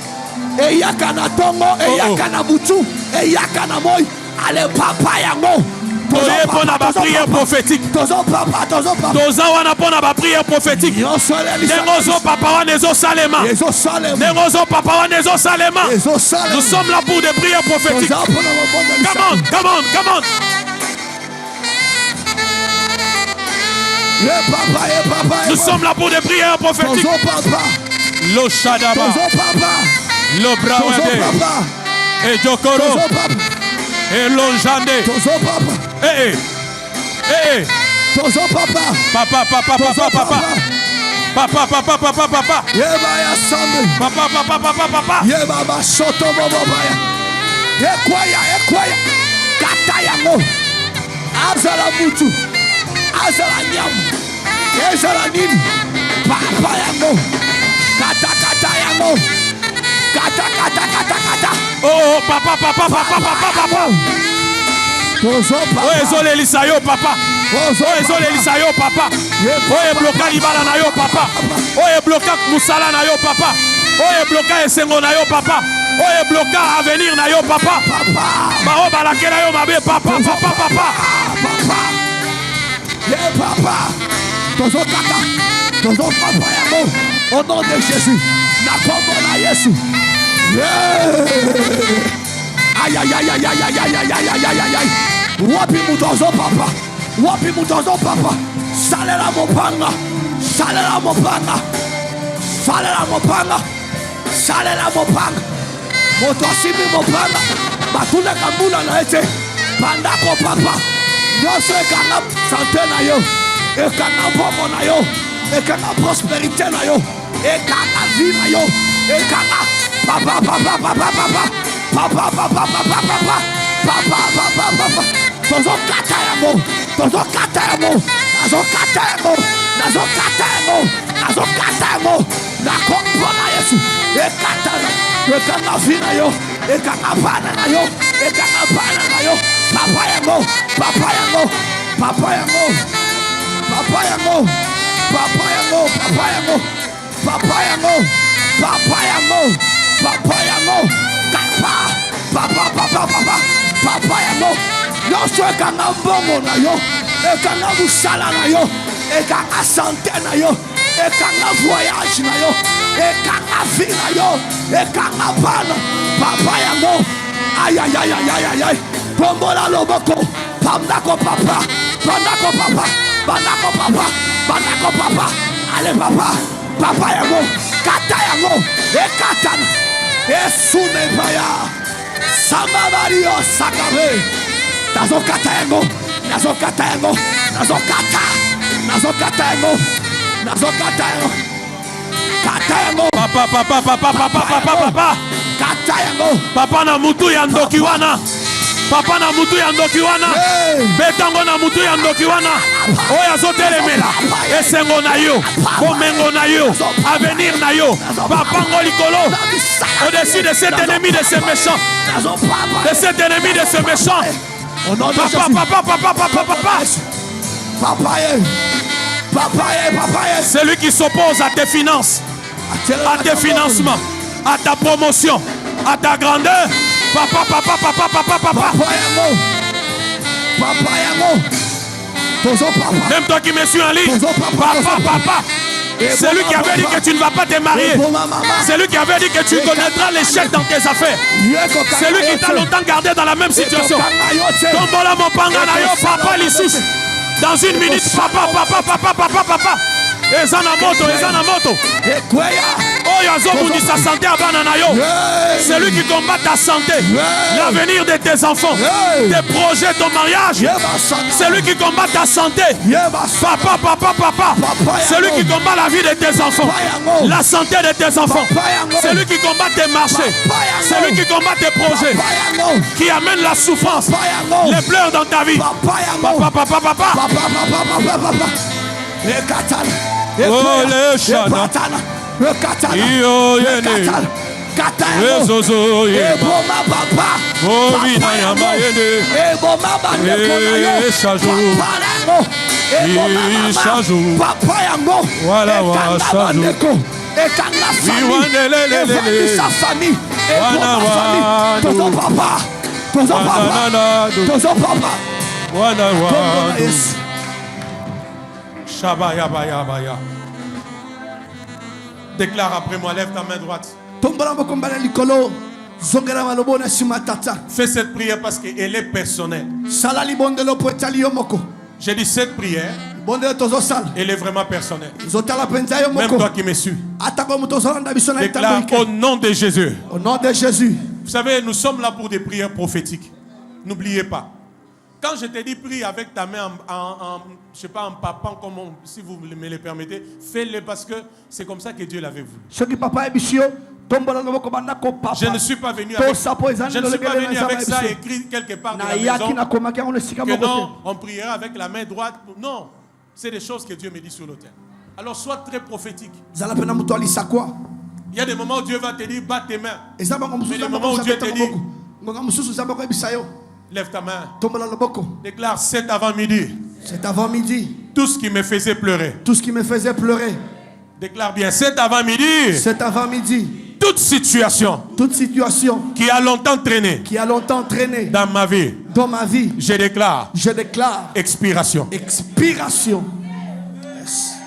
Eyaka na tongo, eyaka na butu, eyaka na moi. Ale papa yango. Toye pona ba prière prophétique. Toza wana pona ba prière prophétique. Dengozo papa wana ezo salema. Dengozo papa wana ezo salema. Nous sommes là pour des prières prophétiques. Come on. Nous sommes là pour des prières prophétiques. Lo Shadaba, Lo Brawade, et Jokoro, et Lonjande. Papa. Azala nyamu, ezala nini, papa yango, kata yango, kata. Oh, papa. Oh, ezole lisayo papa. Oh, ebloka libala na yo papa. Oh, ebloka musala na yo papa. Oh, ebloka esengo na yo papa. Oh, ebloka avenir na yo papa. Bao balake na yo mabe papa. Papa, tozo papa yango, au nom de Jésus, na kombo na Yesu. Aïe. Wapi mutozo papa, salela mopanga. Moto asimi mopanga, batula kambula na ete, bandako papa. Nyonso ekanga santé na yo, ekanga bomo na yo, ekanga prospérité na yo, ekanga vie na yo, ekanga papa. Tozo kata yango, na kombo na Yesu, ekanga vie na yo, ekanga bana na yo, Papa yango. Nyonso ekanga mbongo na yo, ekanga busala na yo, ekanga santé na yo, ekanga voyage na yo, ekanga vie na yo, ekanga bana. Papa yango. Aïe. Tombola loboko, bandako papa. Allez papa yango, kata yango, ekatana, esune baya, sama mario sakabe, nazo kata yango, kata yango, Papa. Papa na mutu ya ndoki wana. Papa na mutu ya ndoki wana. Betango na mutu ya ndoki wana. Oya zotelemela. Esengo na yo. Bomengo na yo. Avenir na yo. Papa ngo likolo. Au-dessus de cet ennemi de ces méchants. De cet ennemi de ces méchants. Papa. C'est lui qui s'oppose à tes finances. À tes financements. À ta promotion. À ta grandeur. Papa. Même toi qui me suis en ligne. Papa. C'est lui qui avait dit que tu ne vas pas te marier. C'est lui qui avait dit que tu connaîtras l'échec dans tes affaires. C'est lui qui t'a longtemps gardé dans la même situation. Tombola mon panganayo, papa l'issouche. Dans une minute, papa. Ezana moto. Oh, Yazobundi, sa santé à Bananayo. C'est lui qui combat ta santé, l'avenir de tes enfants, tes projets, ton mariage. C'est lui qui combat ta santé. Papa. C'est lui qui combat la vie de tes enfants, la santé de tes enfants. C'est lui qui combat tes marchés. C'est lui qui combat tes projets, qui amène la souffrance, les pleurs dans ta vie. Papa. Oh, le chana. Iyo yene. Rezozo yene. Oh, vina yama yene. Chajou. Voilà, chajou. Sa famille. Ton papa. Shabaya. Déclare après moi, lève ta main droite. Fais cette prière parce qu'elle est personnelle. J'ai dit cette prière, elle est vraiment personnelle. Même toi qui me suis. Déclare au nom de Jésus. Au nom de Jésus. Vous savez, nous sommes là pour des prières prophétiques. N'oubliez pas. Quand je te dis prie avec ta main je sais pas, en papant, si vous me le permettez, fais-le parce que c'est comme ça que Dieu l'avait voulu. Je ne suis pas venu avec ça écrit quelque part de la maison. Que non, on priera avec la main droite. Non, c'est des choses que Dieu me dit sur l'autel. Alors sois très prophétique. Il y a des moments où Dieu va te dire bats tes mains. Mais des moments où Dieu te dit lève ta main. Déclare cet avant-midi. Tout ce qui me faisait pleurer. Déclare bien cet avant-midi. Toute situation qui a longtemps traîné dans ma vie. Je déclare expiration. Yes.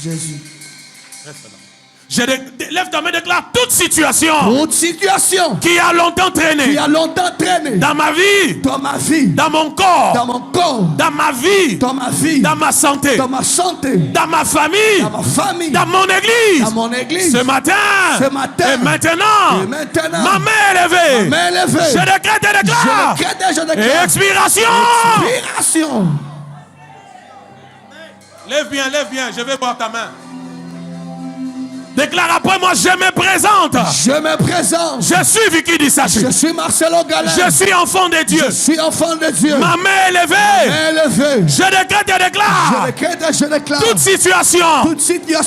Jésus. Lève ta main, déclare toute situation qui a longtemps traîné dans ma vie, dans mon corps, dans ma vie, dans ma santé, dans ma famille, dans mon église. Ce matin et maintenant, ma main est levée. Je décrète et déclare expiration. Lève bien, je vais voir ta main. Déclare après moi, je me présente. Je suis Vicky Dissachi. Je suis Marcelo Galin. Je suis enfant de Dieu. Ma main est levée. Je décrète et déclare. Toute situation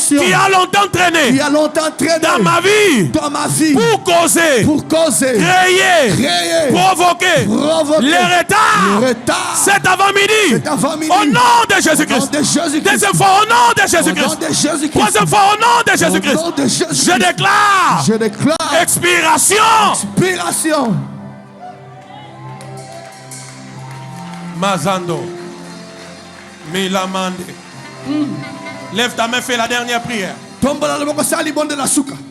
qui a longtemps traîné dans ma vie pour causer, créer, provoquer les retards. Cet avant-midi, au nom de Jésus-Christ. Deuxième fois, au nom de Jésus-Christ. Troisième fois, au nom de Jésus-Christ. Je déclare expiration. Mazando. Milamande. Lève ta main, fais la dernière prière.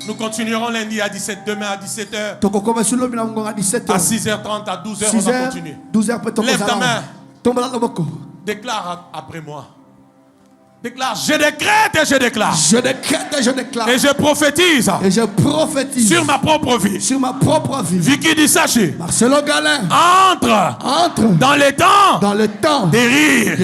Nous continuerons lundi à 17h, demain à 17h. À 6h30, à 12h, on va continuer. Lève ta main. Déclare après moi. Déclare, je décrète et je déclare. Et je prophétise. Sur ma propre vie. Vicky Dissachi. Marcelo Galin. Entre dans les temps des rires.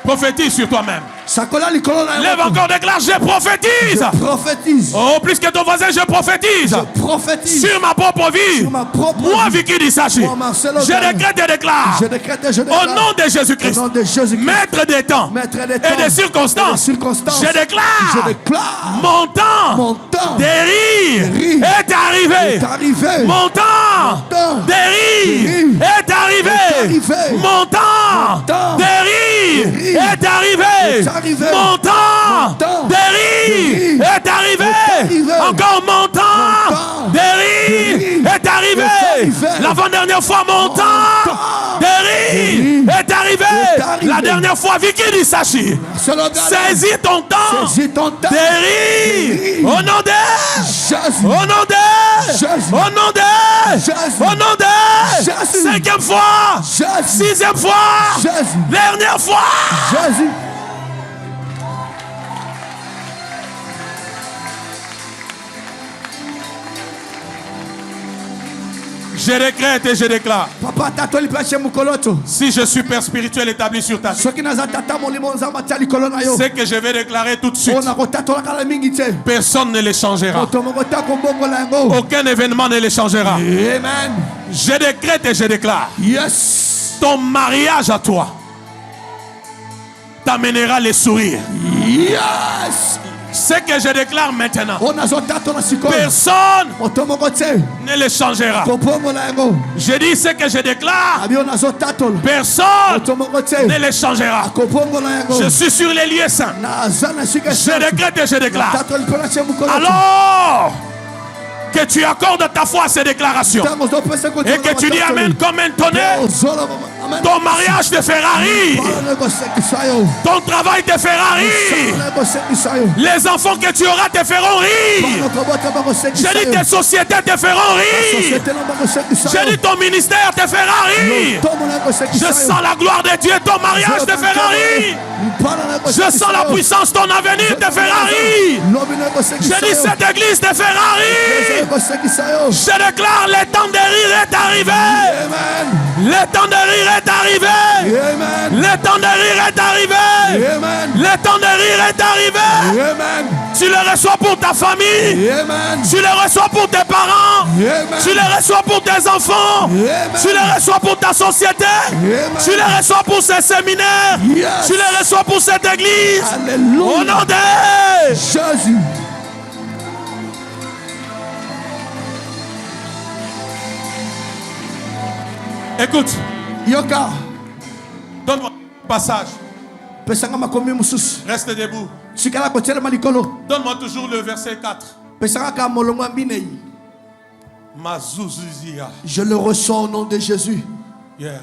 Prophétise sur toi-même. Sakola likolo na Lève yo. encore, déclare, je prophétise. Je prophétise. Oh, plus que ton voisin, je prophétise. Je prophétise. Sur ma propre vie. Sur ma propre Moi, vie. Vicky Dissachi. Moi, Marcelo Je Dane. décrète et déclare. Je décrète et je déclare. Au nom de Jésus-Christ. Au nom de Jésus-Christ. Maître des temps. Maître des Et temps. des circonstances. Et des circonstances. Je déclare. Je déclare. Mon temps. Mon temps. Des rires. Des rires. Est arrivé. Est arrivé. Mon temps. temps. Des rires. Des rires. Est arrivé. Est arrivé. Mon temps. Mon temps. Des rires. Des rires. Est arrivé. Est arrivé. Mon temps. Mon temps. Des rires. Des rires. Est arrivé. Est arrivé. Encore mon temps. Mon temps. Des rires. Des rires. Est arrivé. Est arrivé. L'avant-dernière fois, mon temps. temps. Des rires. rires. Est arrivé. Est arrivé. La dernière fois, Vicky Dissachi. Marcelo Dane. Saisis ton temps. Saisis ton temps. Des rires. Des rires. Au nom de. Jésus. Au nom de. Jésus. Au nom de. Jésus. Au nom de. Jésus. 5e fois. Jésus. 6e fois. Jésus. Dernière fois. Jésus. Je décrète et je déclare. Papa tata lipache mukoloto. Si je suis père spirituel établi sur ta vie, Soki naza tata molimo nzamba tia likolo na yo. ce que je vais déclarer tout de suite, Ona kotatola kala mingi te. personne ne les changera. Moto moko ta kombongola yango. Aucun événement ne les changera. Amen. Je décrète et je déclare. Yes. Ton mariage à toi t'amènera les sourires. Yes. Ce que je déclare maintenant, Ona zotato na sikoyo. personne Moto moko te. ne les changera. Kombongola yango. Je dis ce que je déclare, Abi ona zotato. personne Moto moko te. ne les changera. Kombongola yango. Je suis sur les lieux saints. Na zana shika. Je décrète et je déclare. Tato lipache mukoloto. Alors que tu accordes ta foi à ces déclarations et que tu dis Amen comme un tonnerre, ton mariage te fera rire, ton travail te fera rire, les enfants que tu auras te feront rire. Je dis tes sociétés te feront rire. Je dis ton ministère te fera rire. Je sens la gloire de Dieu, ton mariage te fera rire. Je sens la puissance, ton avenir te fera rire. Je dis cette église te fera rire. Je déclare le temps de rire est arrivé. Le temps de rire est arrivé. Le temps de rire est arrivé. Le temps de rire est arrivé. Tu le reçois pour ta famille. Tu le reçois pour tes parents. Tu le reçois pour tes enfants. Tu le reçois pour ta société. Tu le reçois pour ces séminaires. Tu le reçois pour cette église. Au nom de Jésus. Écoute, Yoka. donne-moi un passage. Pesanga makomi mususu. Reste debout. Sikala kotiela malikolo. Donne-moi toujours le verset 4. Pesanga ka molongo mbinei. Mazuzuzia. Je le reçois au nom de Jésus. Yeah.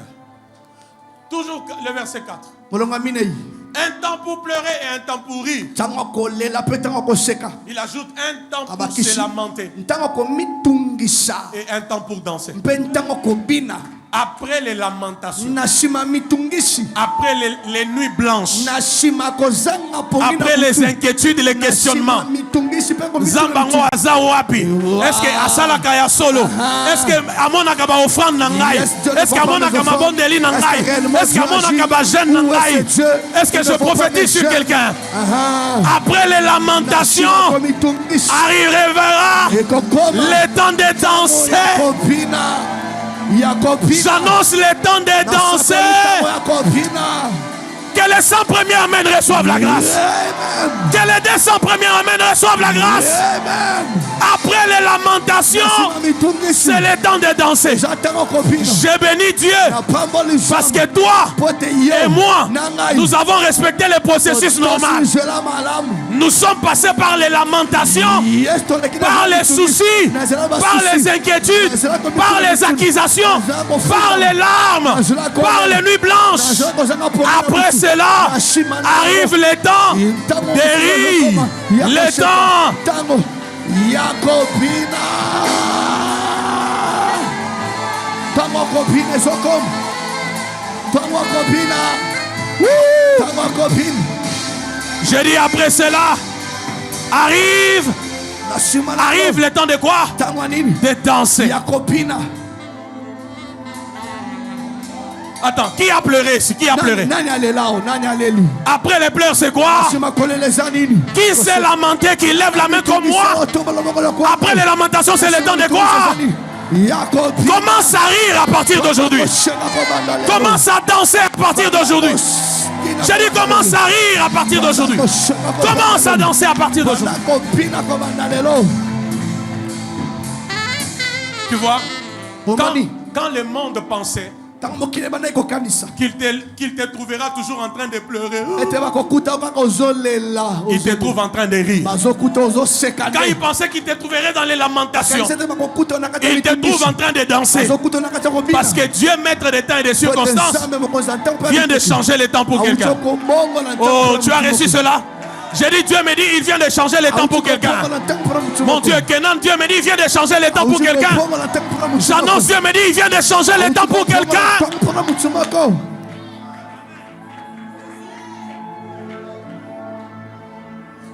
Toujours le verset 4. Molongo mbinei. Un temps pour pleurer et un temps pour rire. Tango kolela pe tango koseka. Il ajoute un temps pour Abakisi. se lamenter Tango komitungisa. et un temps pour danser. Mpe tango kobina. Après les lamentations, Nashima mitungisi. après les nuits blanches, Nashima kozanga pongina. après les inquiétudes et les questionnements, mitungisi pe Zambango aza wapi? Est-ce que asalaka ya solo? Est-ce que amonaka ba offrande na ngai? Est-ce que amonaka mabondeli na ngai? Est-ce que amonaka ba jeune na ngai? Est-ce que je prophétise sur quelqu'un? Après les lamentations, arrivera le temps de danser. J'annonce le temps de danser. Que les 100 premiers amènes reçoivent la grâce. Que les 200 premiers amènes reçoivent la grâce. Après les lamentations, c'est le temps de danser. Je bénis Dieu parce que toi et moi, nous avons respecté le processus normal. Nous sommes passés par les lamentations, par les soucis, par les inquiétudes, par les accusations, par les larmes, par les nuits blanches. Après cela, arrive le temps des rires, le temps. Yakobina. Tango kopine sokom. Tango kopina. Tango kopine. Je dis après cela, arrive le temps de quoi? De danser. Yakobina. Attends, qui a pleuré ici? Qui a pleuré? Nani alelao, nani aleli. Après les pleurs, c'est quoi? Qui s'est lamenté, qui lève la main comme moi? Après les lamentations, c'est le temps de quoi? Commence à rire à partir d'aujourd'hui. Commence à danser à partir d'aujourd'hui. J'ai dit commence à rire à partir d'aujourd'hui. Commence à danser à partir d'aujourd'hui. Tu vois, quand le monde pensait qu'il te trouvera toujours en train de pleurer, il te trouve en train de rire. Quand il pensait qu'il te trouverait dans les lamentations, il te trouve en train de danser. Parce que Dieu, maître des temps et des circonstances, vient de changer les temps pour quelqu'un. Oh, tu as reçu cela? J'ai dit, Dieu me dit, il vient de changer les temps pour quelqu'un. Mon Dieu, Kenan, Dieu me dit, il vient de changer les temps pour quelqu'un. J'annonce, Dieu me dit, il vient de changer les temps pour quelqu'un.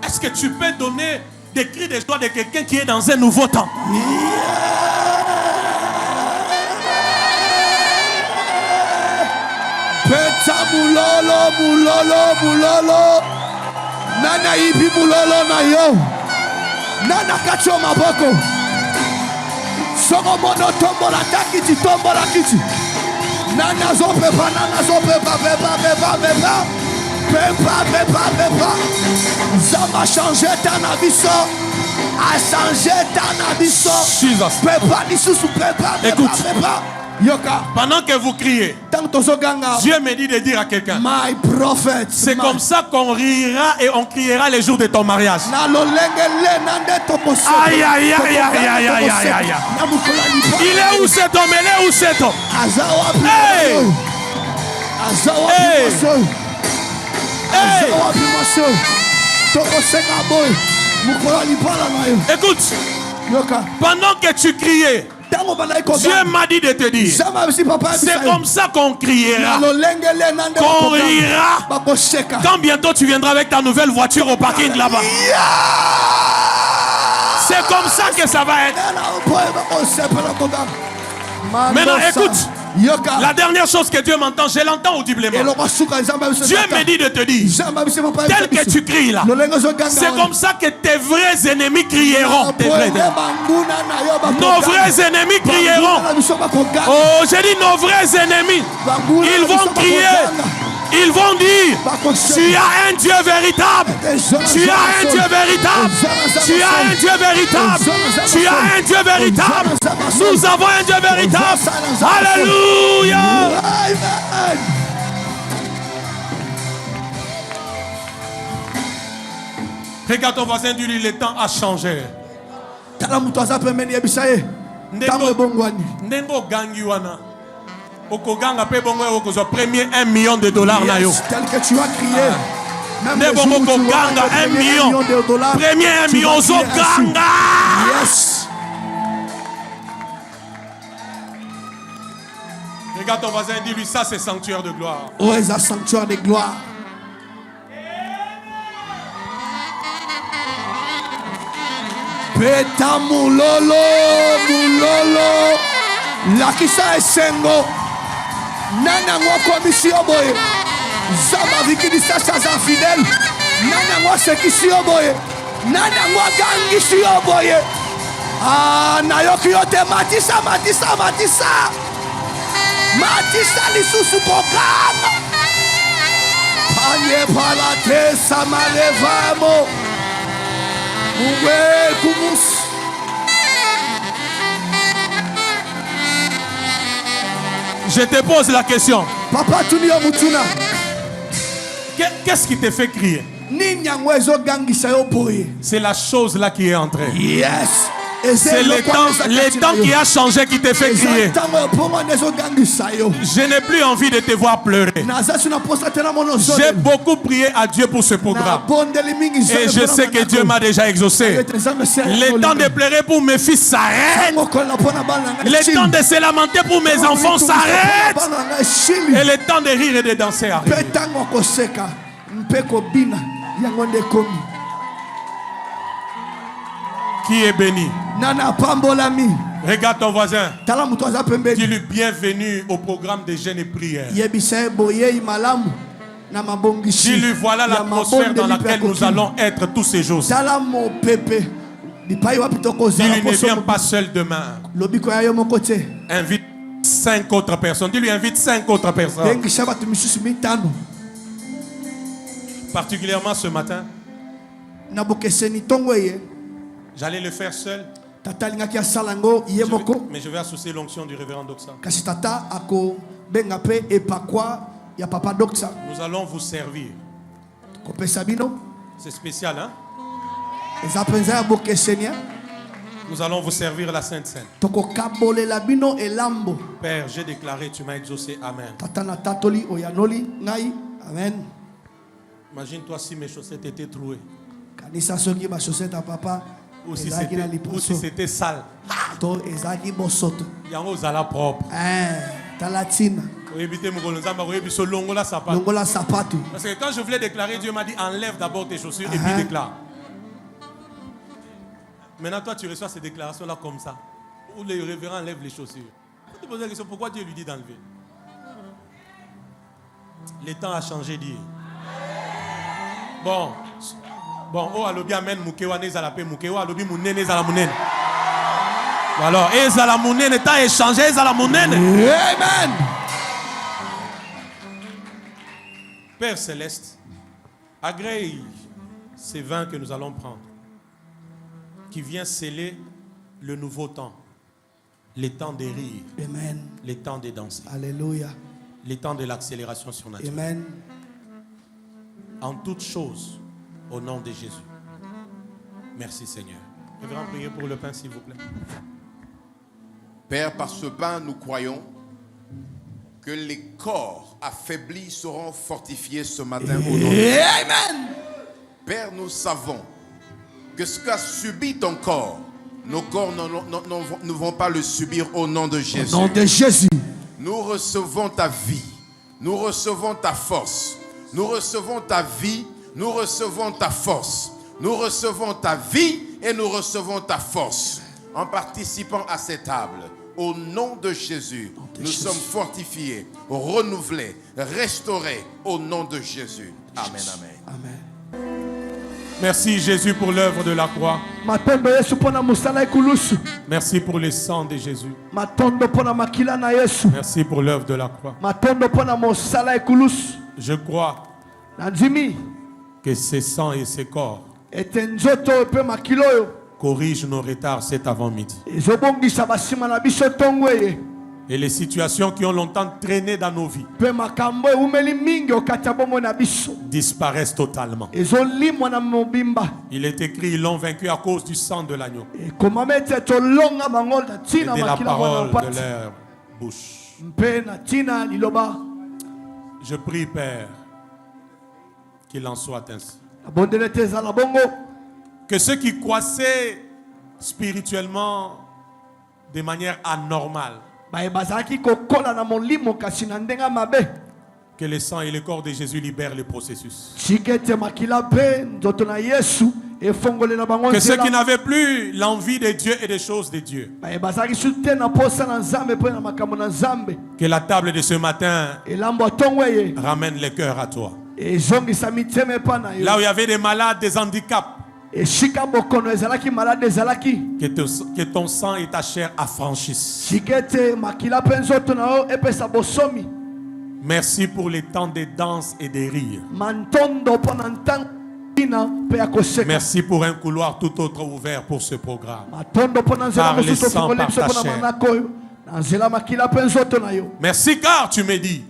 Est-ce que tu peux donner des cris de joie de quelqu'un qui est dans un nouveau temps? Nana ibi mulolo na yo. Nana kacho maboko. Soko mono tombo la takiti tombo la kiti. Nana zo pepa pepa. Zama changer ta nabiso. A changer ta nabiso. Jesus. Pepa lisusu pepa. Écoute. Yoka. Pendant que vous criez, Dieu me dit de dire à quelqu'un, c'est comme ça qu'on rira et on criera les jours de ton mariage. Aïe, aïe, aïe, aïe, aïe, aïe, aïe, aïe. Il est où cet homme? Il est où cet homme? Hey! Hey! Hey! Écoute, pendant que tu criais, Dieu m'a dit de te dire, c'est comme ça qu'on criera, qu'on rira, quand bientôt tu viendras avec ta nouvelle voiture au parking là-bas. C'est comme ça que ça va être. Maintenant écoute, la dernière chose que Dieu m'entend, je l'entends audiblement. Dieu me dit de te dire, tel que tu cries là, c'est comme ça que tes vrais ennemis crieront. Nos vrais ennemis crieront. Oh, j'ai dit nos vrais ennemis. Ils vont crier. Ils vont dire, tu as un Dieu véritable. Tu as un Dieu véritable. Tu as un Dieu véritable. Tu as un Dieu véritable. Nous avons un Dieu véritable. Alléluia. Regarde ton voisin, dis-lui, le temps a changé. Nengo gangi wana. Okoganga pe bongo okozo premier $1 million na yo. Tel que tu as crié. Ne bongo koganga $1 million. Premier $1 million zo ganga. Yes. Regarde ton voisin, dis-lui, ça c'est sanctuaire de gloire. Oh, c'est un sanctuaire de gloire. Peta mulolo. Lakisa esengo. Nana ngwa komisi oboye. Zamba vikidi sasa za fidèle. Nana ngwa sekisi oboye. Nana ngwa gangisi oboye. Ah, nayoki yote matisa. Matisa lisusu kokanga. Panye palate samalevamo. Uwe kumus. Je te pose la question. Papa Tunio Mutuna. Qu'est-ce qui te fait crier? C'est la chose là qui est entrée. Yes. C'est le temps qui a changé qui te fait crier. Je n'ai plus envie de te voir pleurer. J'ai beaucoup prié à Dieu pour ce programme. Et je sais que Dieu m'a déjà exaucé. Le temps de pleurer pour mes fils s'arrête. Le temps de se lamenter pour mes enfants s'arrête. Et le temps de rire et de danser arrive. Qui est béni? Nana Pambolami. Regarde ton voisin. Tala mutu aza pembeni. Dis-lui bienvenue au programme des jeûnes et prières. Yebisa ye boyei malamu na mabongishi. Dis-lui voilà l'atmosphère dans laquelle nous allons être tous ces jours. Tala mo pepe. Bipai wapi tokozala Dis-lui ne poso. viens pas seul demain. Lobiko ya yo moko te. Invite 5 autres personnes. Dis-lui invite 5 autres personnes. Bengisha batu misusu mitano. Particulièrement ce matin. Na bokeseni tongo ye. J'allais le faire seul. Tata lingaki asala ngo ye moko. Mais je vais associer l'onction du révérend Doxa. Kasi tata ako benga pe epakwa ya papa Doxa. Nous allons vous servir. Kopesa bino. C'est spécial, hein? Eza penza ya bokeseni. Nous allons vous servir la Sainte Seine. Toko kabolela bino elambo. Père, j'ai déclaré, tu m'as exaucé. Amen. Tata na tatoli oyanoli ngai. Amen. Imagine-toi si mes chaussettes étaient trouées. Kanisa soki ba chaussette à papa. Ou si c'était sale. To ezaki bosoto. Yango zala propre. Talatina. Longola sapatu. Parce que quand je voulais déclarer, Dieu m'a dit enlève d'abord tes chaussures et puis déclare. Maintenant, toi, tu reçois ces déclarations-là comme ça. Où le révérend enlève les chaussures. Tu te poses la question, pourquoi Dieu lui dit d'enlever? Le temps a changé, dit. Bon, oh, alobi amen mukewa nezala pe mukewa alobi munene ezala munene. Alors, ezala munene ta échangé ezala munene. Amen. Père céleste, agrée ces vins que nous allons prendre, qui vient sceller le nouveau temps, les temps des rires, Amen. les temps des danses, Alléluia. les temps de l'accélération surnaturelle. Amen. En toutes choses, au nom de Jésus. Merci Seigneur. Révérend, priez pour le pain s'il vous plaît. Père, par ce pain, nous croyons que les corps affaiblis seront fortifiés ce matin au nom de Jésus. Amen. Père, nous savons que ce qu'a subi ton corps, nos corps ne vont pas le subir au nom de Jésus. Au nom de Jésus. Nous recevons ta vie, nous recevons ta force, nous recevons ta vie, nous recevons ta force, nous recevons ta vie et nous recevons ta force. En participant à cette table, au nom de Jésus, nous sommes fortifiés, renouvelés, restaurés au nom de Jésus. Amen, amen. Amen. Merci Jésus pour l'œuvre de la croix. Merci pour le sang de Jésus. Merci pour l'œuvre de la croix. Je crois que ces sangs et ces corps corrigent nos retards cet avant-midi. Et les situations qui ont longtemps traîné dans nos vies disparaissent totalement. Il est écrit, ils l'ont vaincu à cause du sang de l'agneau et de la parole de leur bouche. Je prie, Père, qu'il en soit ainsi. Que ceux qui croissaient spirituellement de manière anormale, que le sang et le corps de Jésus libèrent le processus. Que ceux qui n'avaient plus l'envie de Dieu et des choses de Dieu, que la table de ce matin ramène les cœurs à toi. Là où il y avait des malades, des handicaps, que ton sang et ta chair affranchissent. Merci pour les temps de danse et de rire. Merci pour un couloir tout autre ouvert pour ce programme. Par le sang, par ta chair. Merci car tu me dis,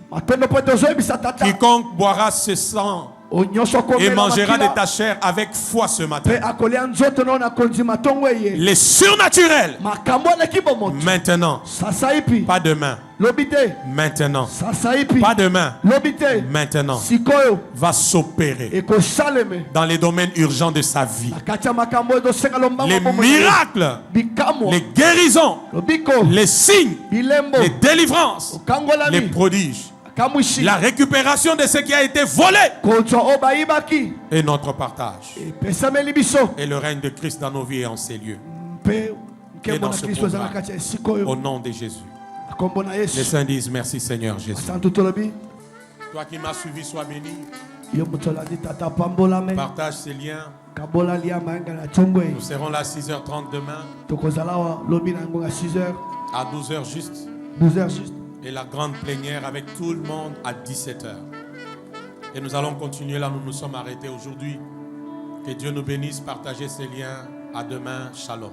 quiconque boira ce sang et mangera de ta chair avec foi ce matin, les surnaturels, maintenant, pas demain, maintenant, pas demain, maintenant, va s'opérer dans les domaines urgents de sa vie. Les miracles, les guérisons, les signes, les délivrances, les prodiges, la récupération de ce qui a été volé et notre partage et le règne de Christ dans nos vies et en ces lieux. qui est dans ce programme. Au nom de Jésus. Les saints disent merci Seigneur Jésus. Toi qui m'as suivi, sois béni. Partage ces liens. Nous serons là à 6h30 demain. À 12h juste. Et la grande plénière avec tout le monde à 17h. Et nous allons continuer là où nous nous sommes arrêtés aujourd'hui. Que Dieu nous bénisse. Partagez ces liens. À demain. Shalom.